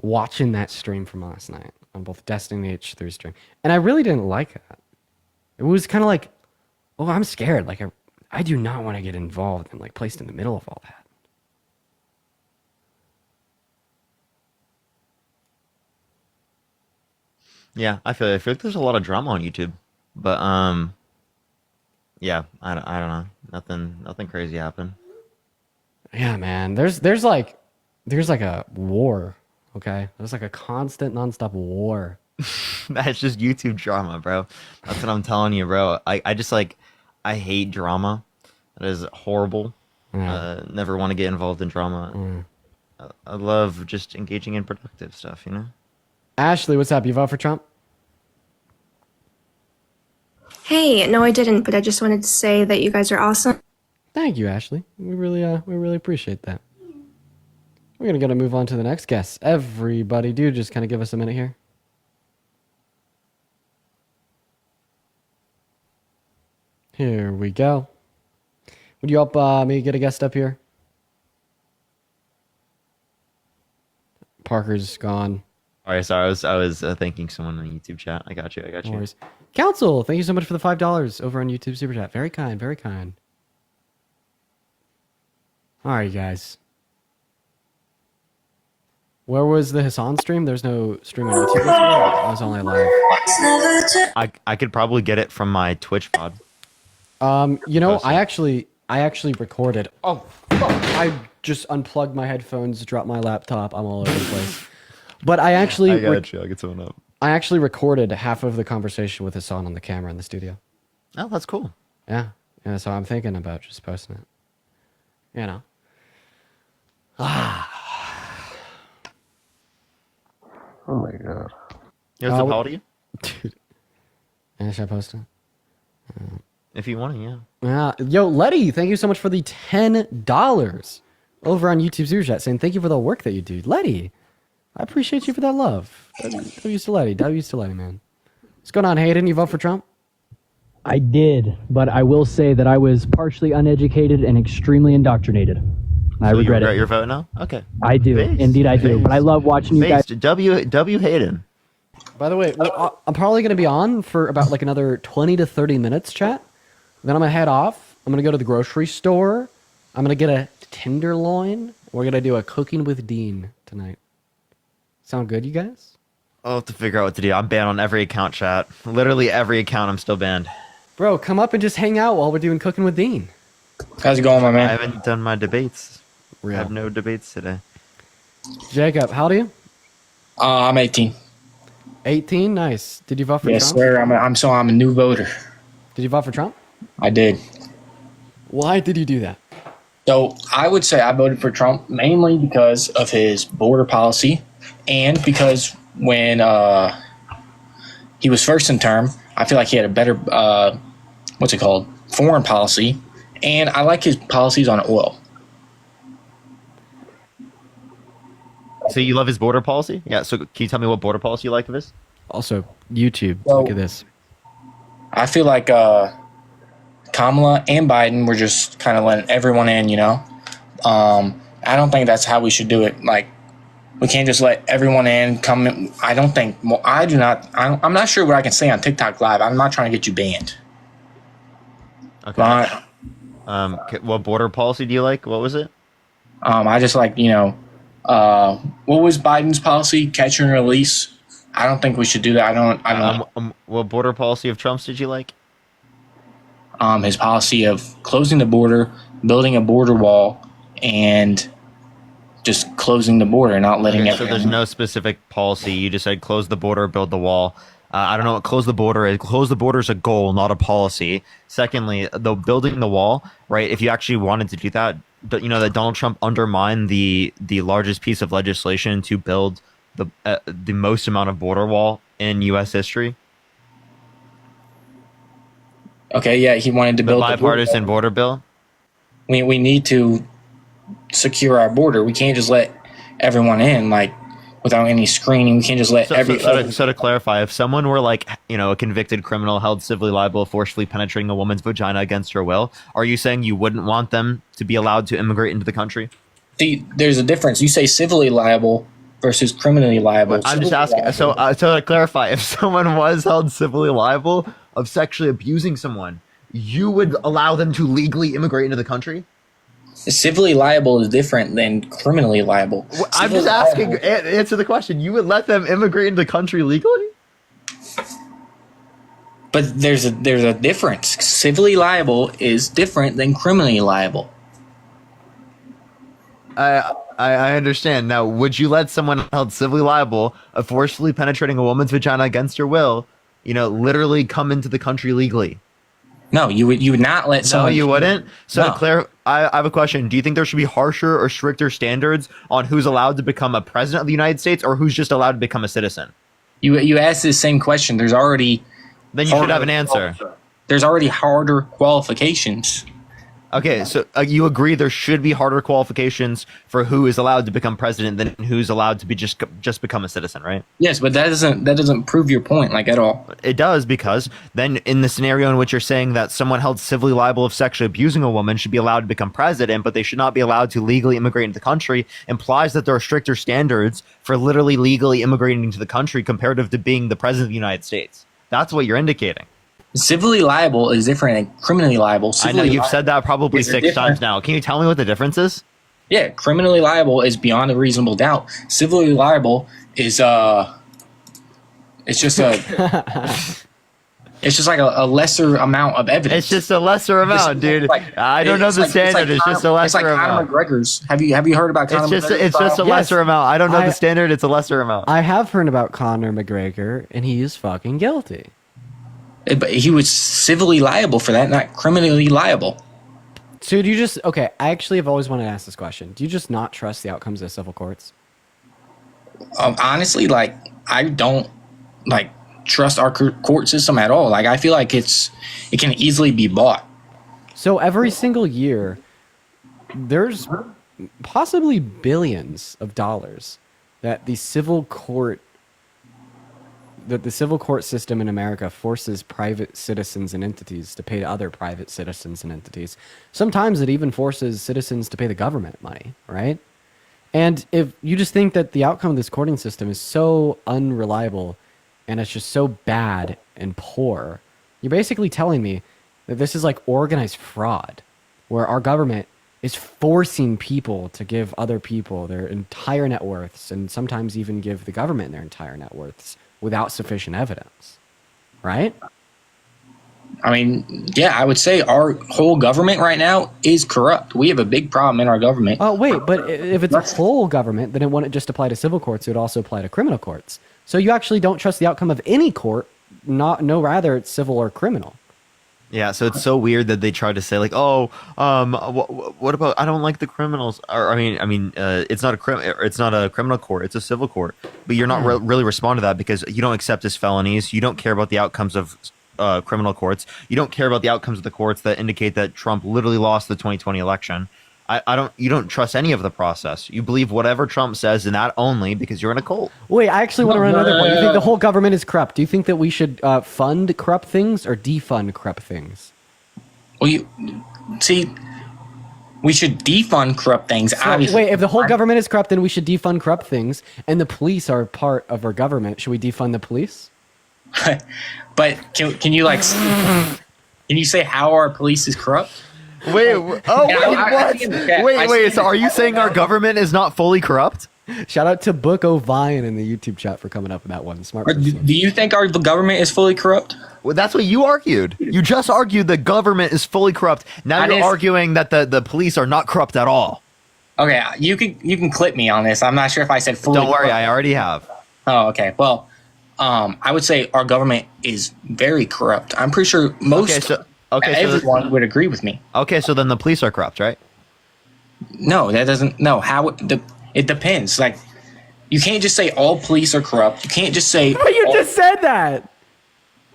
watching that stream from last night on both Destiny and H3 stream. And I really didn't like that. It was kind of like, oh, I'm scared. Like I do not want to get involved and like placed in the middle of all that. Yeah, I feel like there's a lot of drama on YouTube, but yeah, I don't know, nothing crazy happened. Yeah, man. There's like a war. Okay, there's like a constant, nonstop war. That's just YouTube drama, bro. That's what I'm telling you, bro. I just like I hate drama. That is horrible. Never want to get involved in drama. I love just engaging in productive stuff, you know. Ashley, what's up? You vote for Trump? Hey, no, I didn't, but I just wanted to say that you guys are awesome. Thank you, Ashley. We really appreciate that. We're gonna move on to the next guest. Everybody, dude, just kind of give us a minute here. Here we go. Would you help me get a guest up here? Parker's gone. All right, sorry, I was thanking someone on the YouTube chat. I got you. No worries. Council, thank you so much for the $5 over on YouTube Super Chat. Very kind, very kind. All right, guys. Where was the Hassan stream? There's no stream on YouTube. I was only live. I could probably get it from my Twitch pod. You know, I actually recorded. Oh, fuck. I just unplugged my headphones, dropped my laptop. I'm all over the place. But I actually, I got you. I'll get someone up. I actually recorded half of the conversation with Hassan on the camera in the studio. Oh, that's cool. Yeah. So I'm thinking about just posting it. You know. Oh my god. Yo, so how old are you? Dude. Yeah, should I post it? If you want to, yeah. Yo, Letty, thank you so much for the $10 over on YouTube Super Chat saying thank you for the work that you do. Letty, I appreciate you for that love. W's to Letty. W's to Letty, man. What's going on, Hayden? You vote for Trump? I did, but I will say that I was partially uneducated and extremely indoctrinated. I So regret you regret it. your vote now? Okay. I do. Based. Indeed, I do. But I love watching you guys. Based. W Hayden. By the way, I'm probably going to be on for about like another 20 to 30 minutes, chat. Then I'm going to head off. I'm going to go to the grocery store. I'm going to get a tenderloin. We're going to do a cooking with Dean tonight. Sound good, you guys? I'll have to figure out what to do. I'm banned on every account, chat. Literally every account, I'm still banned. Bro, come up and just hang out while we're doing cooking with Dean. How's it going, my I man? haven't done my debates. Real. I have no debates today. Jacob, how old are you? I'm 18. 18? Nice. Did you vote for Yes, Trump? sir. I'm a new voter. Did you vote for Trump? I did. Why did you do that? So I would say I voted for Trump mainly because of his border policy, and because when he was first in term, I feel like he had a better foreign policy, and I like his policies on oil. So you love his border policy? Yeah, so can you tell me what border policy you like of his? Also, YouTube. So- Look at this. I feel like Kamala and Biden were just kind of letting everyone in, you know. I don't think that's how we should do it. Like, we can't just let everyone in. Come in. I don't think. Well, I do not. I'm not sure what I can say on TikTok Live. I'm not trying to get you banned. Okay. What border policy do you like? What was it? I just like, you know, what was Biden's policy? Catch and release. I don't think we should do that. I don't. What border policy of Trump's did you like? His policy of closing the border, building a border wall, and just closing the border, not letting Okay, it. so there's no specific policy. You just said close the border, build the wall. I don't know what close the border is. Close the border is a goal, not a policy. Secondly, though, building the wall, right? If you actually wanted to do that, you know that Donald Trump undermined the largest piece of legislation to build the most amount of border wall in U.S. history. Okay, yeah, he wanted to The build bipartisan border bill. We need to secure our border. We can't just let everyone in like without any screening. We can't just let So to clarify, if someone were like, you know, a convicted criminal held civilly liable of forcefully penetrating a woman's vagina against her will, are you saying you wouldn't want them to be allowed to immigrate into the country? There's a difference. You say civilly liable versus criminally liable. I'm just asking. So to clarify, if someone was held civilly liable of sexually abusing someone, you would allow them to legally immigrate into the country? Civilly liable is different than criminally liable. I'm just asking. Answer the question. You would let them immigrate into the country legally? But there's a difference. Civilly liable is different than criminally liable. I understand. Now, would you let someone held civilly liable of forcefully penetrating a woman's vagina against her will, you know, literally come into the country legally? No, you would not let someone. No, you wouldn't. So No. Claire, I have a question. Do you think there should be harsher or stricter standards on who's allowed to become a president of the United States or who's just allowed to become a citizen? You asked this same question. There's already. Then you should have an answer. There's already harder qualifications. Okay, so you agree there should be harder qualifications for who is allowed to become president than who's allowed to be just become a citizen, right? Yes, but that doesn't prove your point like at all. It does, because then in the scenario in which you're saying that someone held civilly liable of sexually abusing a woman should be allowed to become president, but they should not be allowed to legally immigrate into the country, implies that there are stricter standards for literally legally immigrating into the country comparative to being the president of the United States. That's what you're indicating. Civilly liable is different than criminally liable. I know you've said that probably 6 times now. Can you tell me what the difference is? Yeah, criminally liable is beyond a reasonable doubt. Civilly liable is it's just like a lesser amount of evidence. It's just a lesser amount, dude. I don't know the standard. It's just a lesser amount. Conor McGregor's. Have you heard about Conor McGregor's? It's just a lesser amount. I don't know the standard. It's a lesser amount. I have heard about Conor McGregor, and he is fucking guilty. But he was civilly liable for that, not criminally liable. So do you just okay? I actually have always wanted to ask this question. Do you just not trust the outcomes of civil courts? Honestly, like I don't like trust our court system at all. Like, I feel like it can easily be bought. So every single year, there's possibly billions of dollars that the civil court system in America forces private citizens and entities to pay to other private citizens and entities. Sometimes it even forces citizens to pay the government money, right? And if you just think that the outcome of this courting system is so unreliable and it's just so bad and poor, you're basically telling me that this is like organized fraud, where our government is forcing people to give other people their entire net worths, and sometimes even give the government their entire net worths without sufficient evidence, right? I mean, yeah, I would say our whole government right now is corrupt. We have a big problem in our government. Oh, wait, but if it's a whole government, then it wouldn't just apply to civil courts, it would also apply to criminal courts. So you actually don't trust the outcome of any court, rather it's civil or criminal. Yeah, so it's so weird that they tried to say like, oh, what about, I don't like the criminals, or it's not a criminal court, it's a civil court, but you're not really respond to that because you don't accept as felonies, you don't care about the outcomes of criminal courts, you don't care about the outcomes of the courts that indicate that Trump literally lost the 2020 election. You don't trust any of the process. You believe whatever Trump says and that only because you're in a cult. Wait, I actually want to run another point. You think the whole government is corrupt? Do you think that we should fund corrupt things or defund corrupt things? Well, we should defund corrupt things. So, obviously. wait, if the whole government is corrupt, then we should defund corrupt things, and the police are part of our government. Should we defund the police? But can you like, can you say how our police is corrupt? Wait, what? So are you saying our government is not fully corrupt? Shout out to Book O'Vine in the YouTube chat for coming up with that one. Smart person. Do you think our government is fully corrupt? Well, that's what you argued. You just argued the government is fully corrupt. Now you're arguing that the police are not corrupt at all. Okay, you can clip me on this. I'm not sure if I said fully. Don't worry, corrupt. I already have. Oh, okay. Well, I would say our government is very corrupt. I'm pretty sure everyone would agree with me. Okay, so then the police are corrupt, right? No, that doesn't. No, it depends. Like, you can't just say all police are corrupt. You can't just say. But you just said that.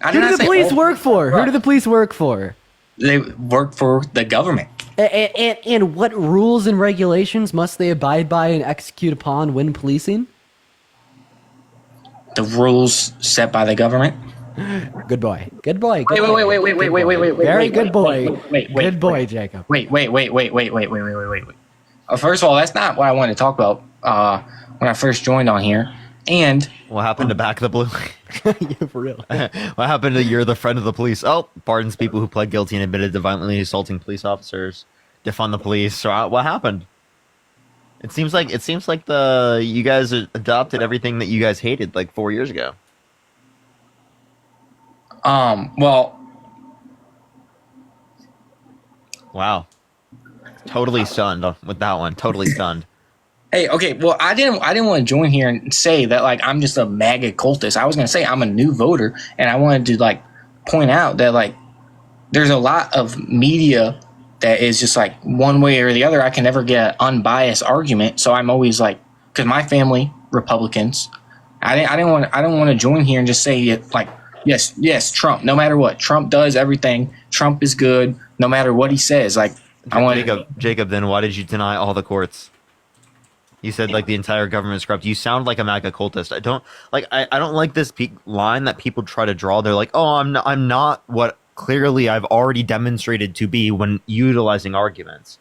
Who do the police work for? Who do the police work for? They work for the government. And what rules and regulations must they abide by and execute upon when policing? The rules set by the government. Good boy. Good boy. Good Wait. Very good boy. Good boy, Jacob. Wait. First of all, that's not what I wanted to talk about when I first joined on here. And what happened to Back the Blue? Yeah, for real. What happened to You're the Friend of the Police? Oh, pardons people who pled guilty and admitted to violently assaulting police officers. Defund the police. So what happened? It seems like you guys adopted everything that you guys hated like 4 years ago. Well. Wow. Totally stunned with that one. Totally stunned. Hey, okay. Well, I didn't want to join here and say that like I'm just a MAGA cultist. I was gonna say I'm a new voter, and I wanted to like point out that like there's a lot of media that is just like one way or the other. I can never get an unbiased argument, so I'm always like, because my family Republicans. I don't want to join here and just say it like yes, Trump. No matter what Trump does, everything Trump is good. No matter what he says, like Jacob. Then why did you deny all the courts? You said like the entire government is corrupt. You sound like a MAGA cultist. I don't like this line that people try to draw. They're like, oh, I'm not what clearly I've already demonstrated to be when utilizing arguments,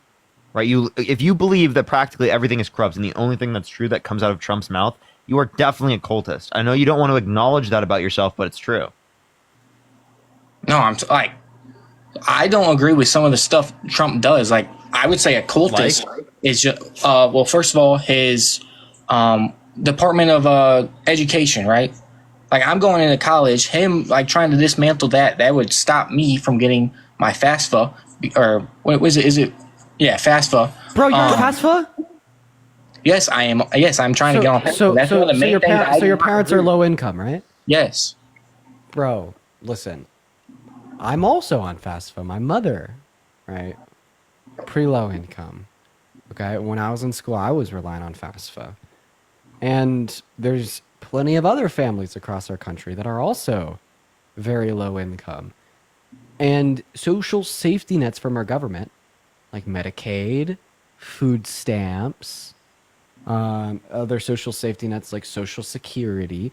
right? If you believe that practically everything is corrupt and the only thing that's true that comes out of Trump's mouth, you are definitely a cultist. I know you don't want to acknowledge that about yourself, but it's true. No, I don't agree with some of the stuff Trump does. Like, I would say a cultist is just, well, first of all, his Department of Education, right? Like, I'm going into college, him, like, trying to dismantle that would stop me from getting my FAFSA, or what was it? Is it? Yeah, FAFSA. Bro, you're on FAFSA? Yes, I am. Yes, I'm trying to get on FAFSA. So, That's one of the main things. So your parents are low income, right? Yes. Bro, listen. I'm also on FAFSA. My mother, right? Pretty low income. Okay, when I was in school, I was relying on FAFSA. And there's plenty of other families across our country that are also very low income. And social safety nets from our government, like Medicaid, food stamps, other social safety nets like Social Security,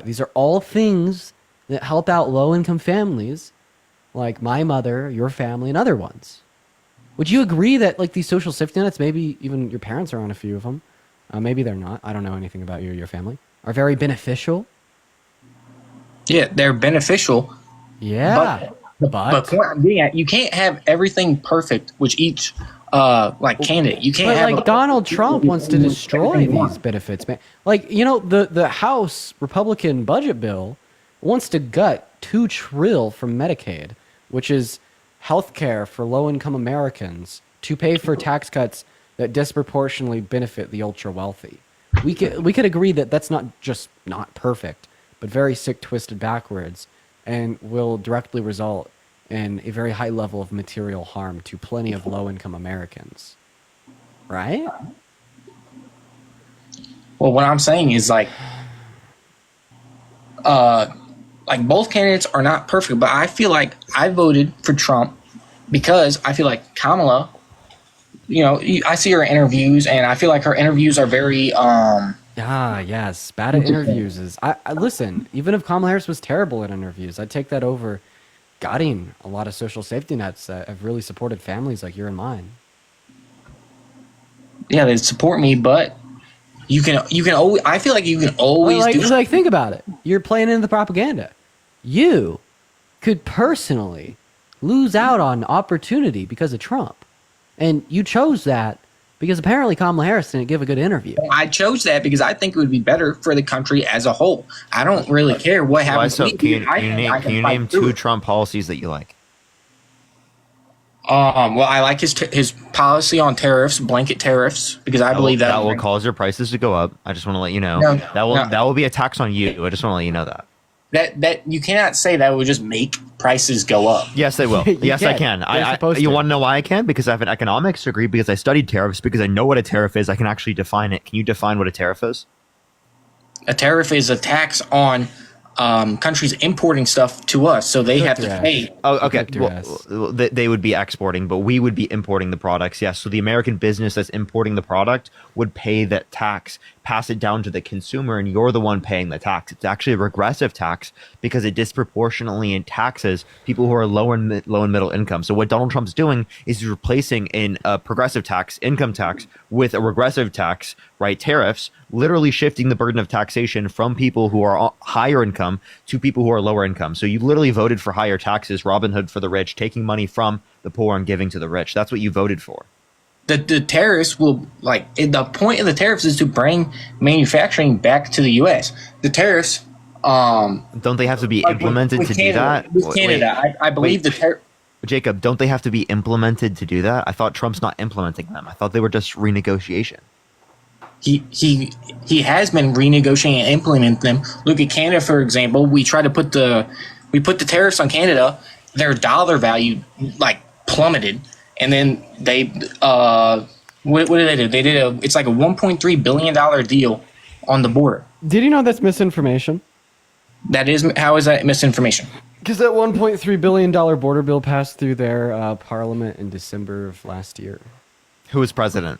these are all things that help out low-income families like my mother, your family, and other ones. Would you agree that like these social safety nets, maybe even your parents are on a few of them, maybe they're not, I don't know anything about you or your family, are very beneficial? Yeah, they're beneficial. Yeah. But point I'm getting at, you can't have everything perfect, which each candidate. You can't but have like Donald Trump wants to destroy these benefits, man. Like, you know, the House Republican budget bill wants to gut $2 trillion from Medicaid, which is health care for low-income Americans, to pay for tax cuts that disproportionately benefit the ultra-wealthy. We could agree that that's not just not perfect, but very sick, twisted backwards, and will directly result in a very high level of material harm to plenty of low-income Americans. Right? Well, what I'm saying is like both candidates are not perfect, but I feel like I voted for Trump because I feel like Kamala, you know, I see her interviews and I feel like her interviews are very yes, bad at interviews is I listen, even if Kamala Harris was terrible at interviews, I'd take that over gutting a lot of social safety nets that have really supported families like your and mine. Yeah, they support me, but you can always, I feel like you can always like think about it. You're playing into the propaganda. You could personally lose out on opportunity because of Trump. And you chose that because apparently Kamala Harris didn't give a good interview. I chose that because I think it would be better for the country as a whole. I don't really care what happens to me. Can you name 2 Trump policies that you like? Well, I like his policy on tariffs, blanket tariffs, because I believe that will cause your prices to go up. I just want to let you know. That will be a tax on you. I just want to let you know that. That you cannot say that would just make prices go up. Yes, they will. Yes, I can. You want to know why I can? Because I have an economics degree, because I studied tariffs, because I know what a tariff is. I can actually define it. Can you define what a tariff is? A tariff is a tax on countries importing stuff to us, so they have to pay. Oh, okay. Well, they would be exporting, but we would be importing the products. Yes. So the American business that's importing the product would pay that tax, pass it down to the consumer, and you're the one paying the tax. It's actually a regressive tax because it disproportionately taxes people who are low and middle income. So what Donald Trump's doing is he's replacing a progressive tax, income tax, with a regressive tax, right? Tariffs, literally shifting the burden of taxation from people who are higher income to people who are lower income. So you literally voted for higher taxes, Robin Hood for the rich, taking money from the poor and giving to the rich. That's what you voted for. The tariffs will, the point of the tariffs is to bring manufacturing back to the U.S. The tariffs, don't they have to be implemented to do that? With Canada, I believe the tariff. Jacob, don't they have to be implemented to do that? I thought Trump's not implementing them. I thought they were just renegotiation. He has been renegotiating and implementing them. Look at Canada, for example. We put the tariffs on Canada. Their dollar value plummeted, and then they what did they do? They did it's like a $1.3 billion deal on the border. Did you know that's misinformation? How is that misinformation? Because that $1.3 billion border bill passed through their parliament in December of last year. Who was president?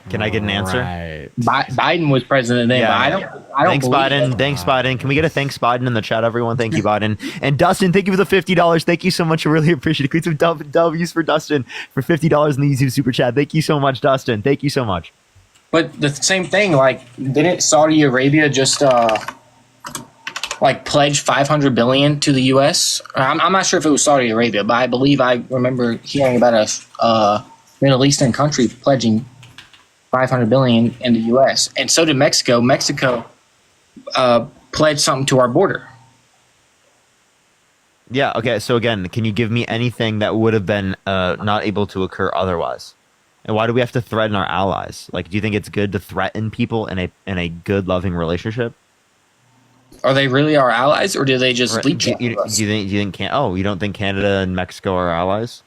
Can I get an answer? Right. Biden was president then. Yeah. I don't Thanks, Biden. Thanks, Biden. Can we get a thanks, Biden, in the chat, everyone? Thank you, Biden. And Dustin, thank you for the $50. Thank you so much. I really appreciate it. Can we do some W's for Dustin for $50 in the YouTube super chat? Thank you so much, Dustin. Thank you so much. But the same thing, didn't Saudi Arabia just pledge $500 billion to the U.S.? I'm not sure if it was Saudi Arabia, but I believe I remember hearing about a Middle Eastern country pledging $500 billion in the U.S. And so did Mexico. Mexico pledged something to our border. Yeah. Okay. So again, can you give me anything that would have been not able to occur otherwise? And why do we have to threaten our allies? Do you think it's good to threaten people in a good, loving relationship? Are they really our allies, or do they just leech? Do you think you don't think Canada and Mexico are allies?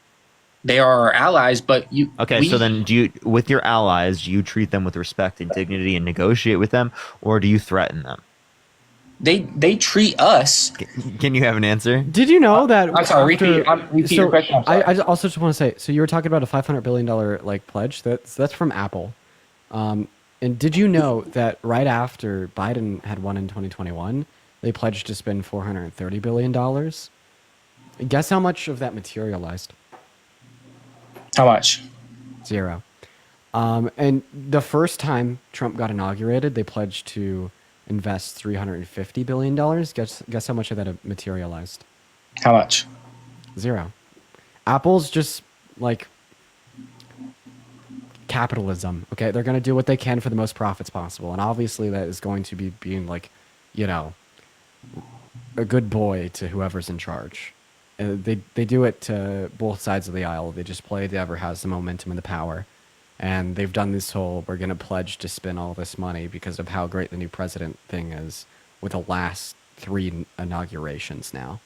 they are our allies, but so then with your allies, do you treat them with respect and dignity and negotiate with them, or do you threaten them? They treat us. Can you have an answer? Did you know that? I'm sorry. Repeat your question. I also just want to say. So you were talking about a $500 billion pledge. That's from Apple. And did you know that right after Biden had won in 2021, they pledged to spend $430 billion? Guess how much of that materialized? How much? 0. And the first time Trump got inaugurated, they pledged to invest $350 billion. Guess how much of that materialized? How much? 0. Apple's just like capitalism. Okay, they're going to do what they can for the most profits possible, and obviously that is going to be being like, a good boy to whoever's in charge. They do it to both sides of the aisle. They just play whoever has the momentum and the power. And they've done this whole, we're going to pledge to spend all this money because of how great the new president thing is with the last 3 inaugurations now.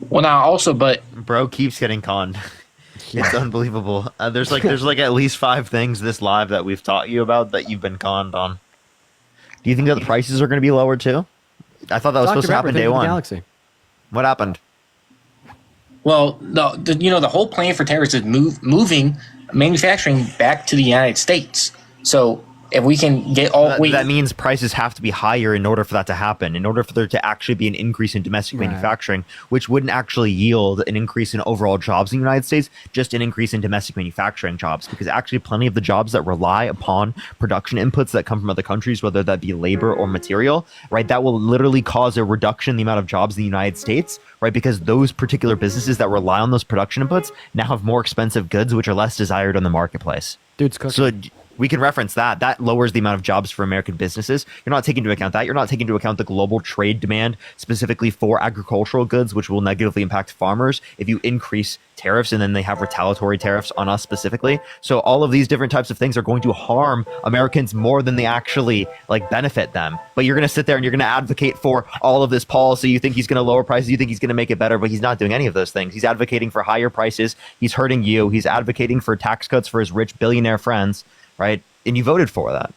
Well, now also, but bro keeps getting conned. It's unbelievable. There's like at least 5 things this live that we've taught you about that you've been conned on. Do you think that the prices are going to be lower too? I thought that was supposed to happen day one. Galaxy. What happened? Well, the whole plan for tariffs is moving manufacturing back to the United States. So if we can get that means prices have to be higher in order for that to happen, in order for there to actually be an increase in domestic manufacturing, which wouldn't actually yield an increase in overall jobs in the United States, just an increase in domestic manufacturing jobs, because actually plenty of the jobs that rely upon production inputs that come from other countries, whether that be labor or material, right, that will literally cause a reduction in the amount of jobs in the United States, right, because those particular businesses that rely on those production inputs now have more expensive goods which are less desired on the marketplace. Dude's cooking. So we can reference that. That lowers the amount of jobs for American businesses. You're not taking into account that. You're not taking into account the global trade demand specifically for agricultural goods, which will negatively impact farmers if you increase tariffs and then they have retaliatory tariffs on us specifically. So all of these different types of things are going to harm Americans more than they actually benefit them. But you're going to sit there and you're going to advocate for all of this policy. You think he's going to lower prices. You think he's going to make it better, but he's not doing any of those things. He's advocating for higher prices. He's hurting you. He's advocating for tax cuts for his rich billionaire friends. Right? And you voted for that.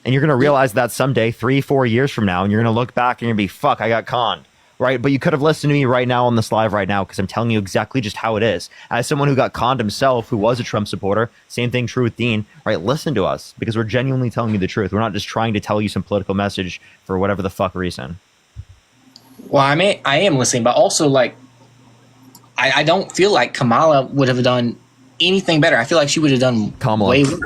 And you're going to realize that someday, 3-4 years from now, and you're going to look back and you're going to be, fuck, I got conned. Right? But you could have listened to me right now on this live right now, because I'm telling you exactly just how it is. As someone who got conned himself, who was a Trump supporter, same thing true with Dean, right? Listen to us, because we're genuinely telling you the truth. We're not just trying to tell you some political message for whatever the fuck reason. Well, I am listening, but also, I don't feel like Kamala would have done anything better. I feel like she would have done way worse.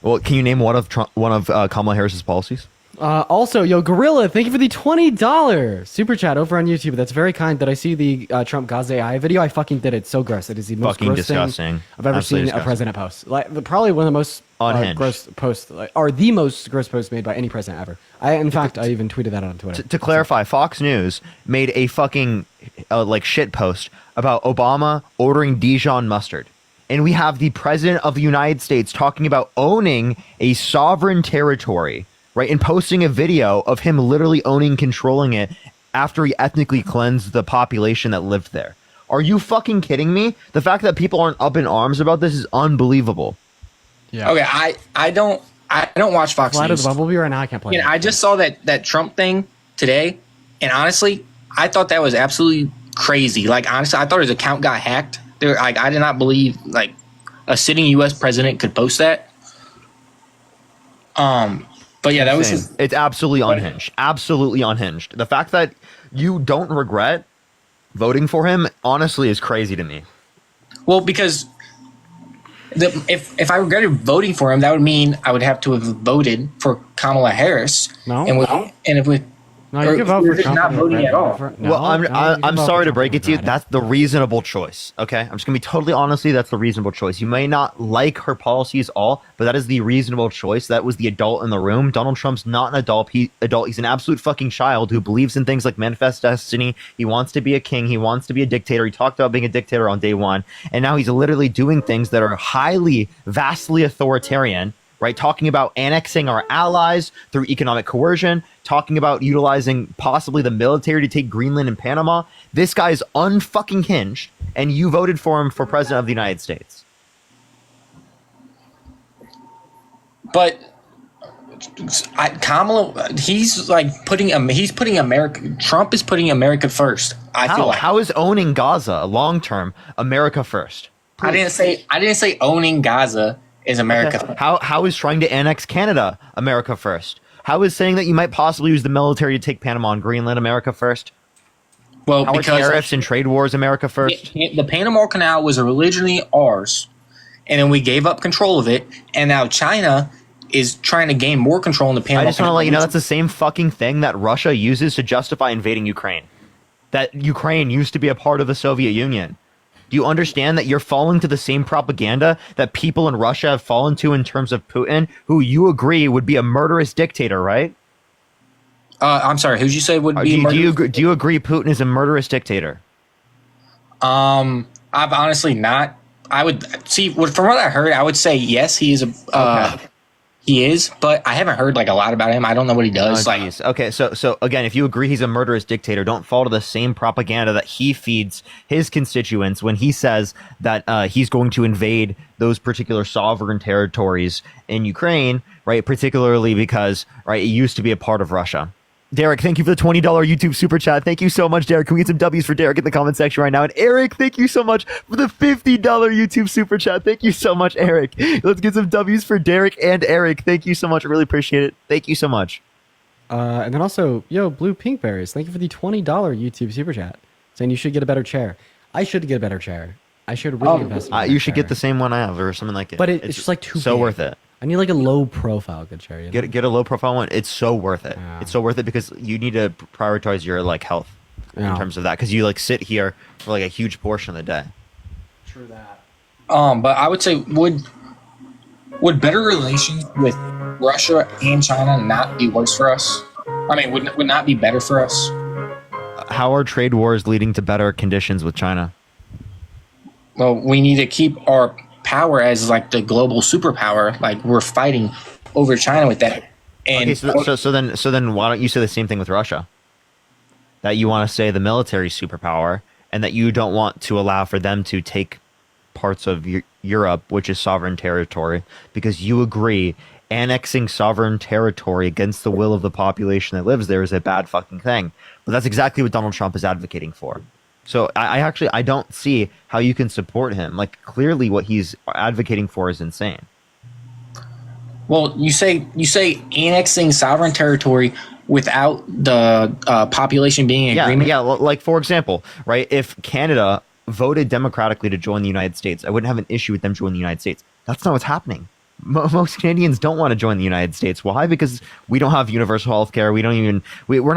Well, can you name one of Kamala Harris's policies? Also, Gorilla, thank you for the $20 super chat over on YouTube. That's very kind. Did I see the Trump Gaza AI video? I fucking did it. So gross. It is the most gross disgusting thing I've ever seen a president post. Probably one of the most gross posts, or the most gross post made by any president ever. I even tweeted that on Twitter. To clarify, Fox News made a fucking shit post about Obama ordering Dijon mustard. And we have the president of the United States talking about owning a sovereign territory, right? And posting a video of him literally controlling it after he ethnically cleansed the population that lived there. Are you fucking kidding me? The fact that people aren't up in arms about this is unbelievable. Yeah. Okay, I don't watch Fox Flight News. Of the Bumblebee right now, I can't play it. I just saw that Trump thing today, and honestly, I thought that was absolutely crazy. Honestly, I thought his account got hacked. I did not believe a sitting U.S. president could post that. But yeah, that was it's absolutely unhinged. Absolutely unhinged. The fact that you don't regret voting for him, honestly, is crazy to me. Well, because if I regretted voting for him, that would mean I would have to have voted for Kamala Harris. No, No, you can vote for Trump. Not voting at all. Well, I'm sorry to break it to you. That's the reasonable choice. Okay, I'm just gonna be totally honest with you. That's the reasonable choice. You may not like her policies all, but that is the reasonable choice. That was the adult in the room. Donald Trump's not an adult. He's an absolute fucking child who believes in things like manifest destiny. He wants to be a king. He wants to be a dictator. He talked about being a dictator on day one, and now he's literally doing things that are vastly authoritarian. right? Talking about annexing our allies through economic coercion, talking about utilizing possibly the military to take Greenland and Panama. This guy is unfucking hinged, and you voted for him for president of the United States. But Kamala, he's putting America. Trump is putting America first. I feel like. How is owning Gaza long term America first? I didn't say owning Gaza is America. Okay. How is trying to annex Canada America first? How is saying that you might possibly use the military to take Panama and Greenland America first? Well, how because are tariffs and trade wars America first? The Panama Canal was originally ours, and then we gave up control of it, and now China is trying to gain more control in the Panama Canal. I just want to let you know that's the same fucking thing that Russia uses to justify invading Ukraine. That Ukraine used to be a part of the Soviet Union. Do you understand that you're falling to the same propaganda that people in Russia have fallen to in terms of Putin, who you agree would be a murderous dictator, right? I'm sorry, who'd you say would be do you agree Putin is a murderous dictator? I've honestly not. I would see from what I heard, I would say yes, he is he is, but I haven't heard a lot about him. I don't know what he does. Okay, so again, if you agree he's a murderous dictator, don't fall to the same propaganda that he feeds his constituents when he says that he's going to invade those particular sovereign territories in Ukraine, right? Particularly because it used to be a part of Russia. Derek, thank you for the $20 YouTube super chat. Thank you so much, Derek. Can we get some W's for Derek in the comment section right now? And Eric, thank you so much for the $50 YouTube super chat. Thank you so much, Eric. Let's get some W's for Derek and Eric. Thank you so much. I really appreciate it. Thank you so much. And then also, Blue Pinkberries, thank you for the $20 YouTube super chat, saying you should get a better chair. I should get a better chair. I should really invest in a better You should chair. get the same one I have or something like it. But it's just too so big. worth it. I need a low profile good chair. Get a low profile one. It's so worth it. Yeah. It's so worth it because you need to prioritize your health in terms of that, because you sit here for a huge portion of the day. True that. But I would say would better relations with Russia and China not be worse for us? I mean, would not be better for us? How are trade wars leading to better conditions with China? Well, we need to keep our power as the global superpower. We're fighting over China with that. And okay, so then why don't you say the same thing with Russia? That you want to say the military superpower, and that you don't want to allow for them to take parts of Europe, which is sovereign territory, because you agree annexing sovereign territory against the will of the population that lives there is a bad fucking thing. But that's exactly what Donald Trump is advocating for. So I don't see how you can support him. Clearly what he's advocating for is insane. Well, you say annexing sovereign territory without the population being in agreement? Yeah, for example, right, if Canada voted democratically to join the United States, I wouldn't have an issue with them joining the United States. That's not what's happening. Most Canadians don't want to join the United States. Why? Because we don't have universal health care. We're not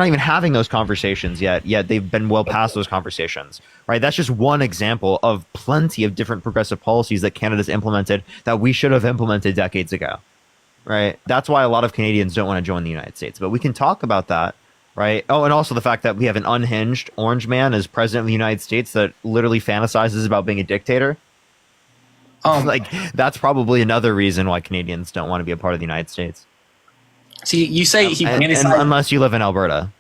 even having those conversations yet they've been well past those conversations, right? That's just one example of plenty of different progressive policies that Canada's implemented that we should have implemented decades ago, right? That's why a lot of Canadians don't want to join the United States, but we can talk about that, right? Oh, and also the fact that we have an unhinged orange man as president of the United States that literally fantasizes about being a dictator. That's probably another reason why Canadians don't want to be a part of the United States. See, you say he fantasized, unless you live in Alberta.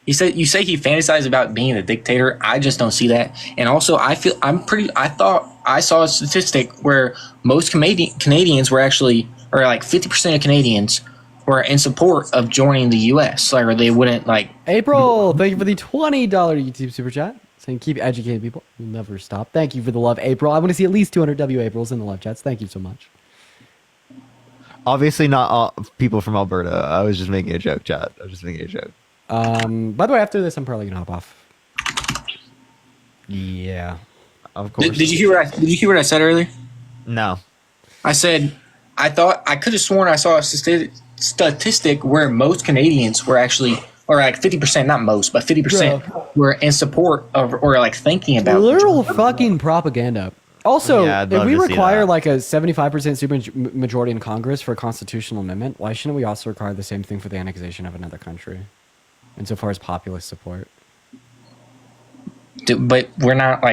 You say he fantasized about being a dictator. I just don't see that. And also, I thought I saw a statistic where most Canadians were actually, or 50% of Canadians were in support of joining the U.S. Or they wouldn't April, thank you for the $20 YouTube super chat. Saying keep educating people. You'll never stop. Thank you for the love, April. I want to see at least 200 W Aprils in the love chats. Thank you so much. Obviously not all people from Alberta. I was just making a joke, chat. I was just making a joke. By the way, after this, I'm probably gonna hop off. Yeah, of course. Did you hear what I said earlier? No. I said I could have sworn I saw a statistic where most Canadians were actually, or 50%, not most, but 50% were in support of, or thinking about literal fucking propaganda. Also, Yeah, I'd if love we to see require that. a 75% super majority in Congress for a constitutional amendment, why shouldn't we also require the same thing for the annexation of another country, insofar as populist support? But we're not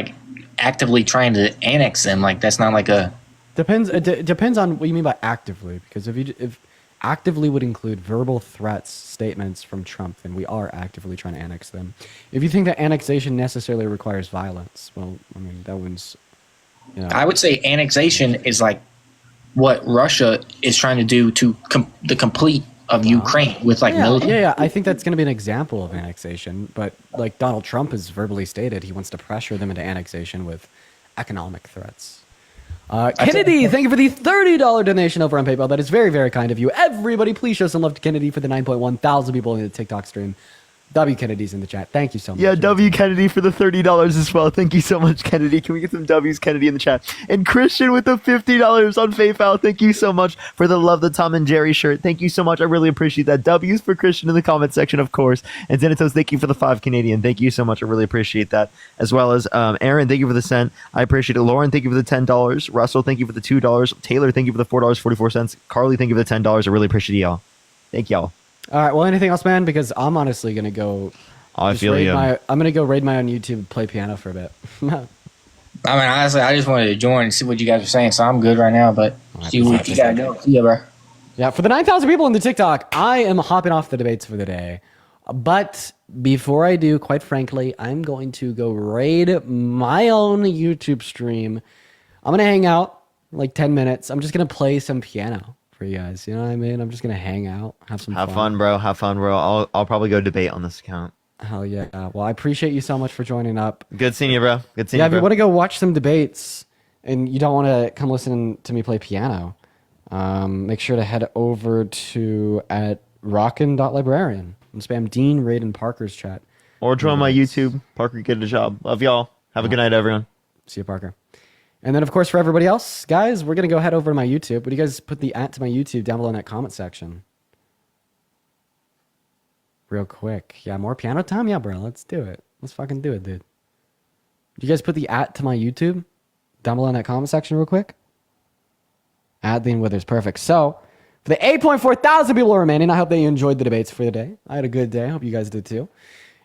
actively trying to annex them. That's not a Depends. It depends on what you mean by actively. Because if actively would include verbal threats, statements from Trump, then we are actively trying to annex them. If you think that annexation necessarily requires violence, well, I mean that one's. You know, I would say annexation is like what Russia is trying to do to the complete of Ukraine with like military. Yeah. I think that's going to be an example of annexation. But like Donald Trump has verbally stated, he wants to pressure them into annexation with economic threats. Kennedy, thank you for the $30 donation over on PayPal. That is very, very kind of you. Everybody, please show some love to Kennedy for the 9.1 thousand people in the TikTok stream. W. Kennedy's in the chat. Thank you so much. Yeah, W. Kennedy for the $30 as well. Thank you so much, Kennedy. Can we get some W's, Kennedy, in the chat? And Christian with the $50 on PayPal. Thank you so much for the Love the Tom and Jerry shirt. Thank you so much. I really appreciate that. W's for Christian in the comment section, of course. And Zenitos, thank you for the 5 Canadian. Thank you so much. I really appreciate that. As well as Aaron, thank you for the cent. I appreciate it. Lauren, thank you for the $10. Russell, thank you for the $2. Taylor, thank you for the $4.44. Carly, thank you for the $10. I really appreciate y'all. Thank y'all. All right. Well, anything else, man? Because I'm honestly going to go... I feel you. I'm gonna go raid my own YouTube, play piano for a bit. I mean, honestly, I just wanted to join and see what you guys are saying, so I'm good right now. But see what you gotta go. See ya, bro. Yeah, for the 9,000 people in the TikTok, I am hopping off the debates for the day. But before I do, quite frankly, I'm going to go raid my own YouTube stream. I'm gonna hang out like 10 minutes. I'm just gonna play some piano for you guys. You know what I mean? I'm just gonna hang out, have some Have fun, bro. Have fun, bro. I'll probably go debate on this account. Hell yeah. Well, I appreciate you so much for joining up. Good seeing you, bro. Good seeing you, If bro. you want to go watch some debates and you don't want to come listen to me play piano, make sure to head over to at rockin.librarian and spam Dean, Raid, and Parker's chat. Or join my YouTube. Parker, get a job. Love y'all. Have a good night, everyone. See you, Parker. And then, of course, for everybody else, guys, we're going to go head over to my YouTube. What do you guys put the @ to my YouTube down below in that comment section? Real quick. Yeah, more piano time? Yeah, bro. Let's do it. Let's fucking do it, dude. You guys put the @ to my YouTube down below in that comment section real quick? @Dean Withers. Perfect. So, for the 8.4 thousand people remaining, I hope that you enjoyed the debates for the day. I had a good day. I hope you guys did too.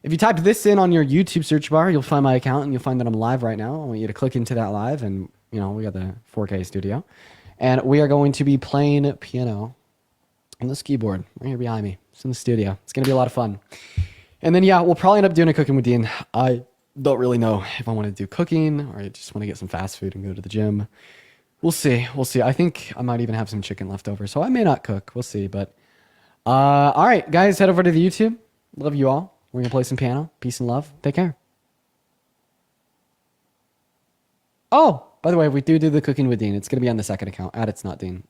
If you type this in on your YouTube search bar, you'll find my account and you'll find that I'm live right now. I want you to click into that live and, you know, we got the 4K studio. And we are going to be playing piano on this keyboard right here behind me. It's in the studio. It's going to be a lot of fun. And then, yeah, we'll probably end up doing a cooking with Dean. I don't really know if I want to do cooking or I just want to get some fast food and go to the gym. We'll see. We'll see. I think I might even have some chicken left over, so I may not cook. We'll see. But, all right, guys, head over to the YouTube. Love you all. We're going to play some piano. Peace and love. Take care. Oh, by the way, we do the cooking with Dean. It's going to be on the second account. It's not Dean.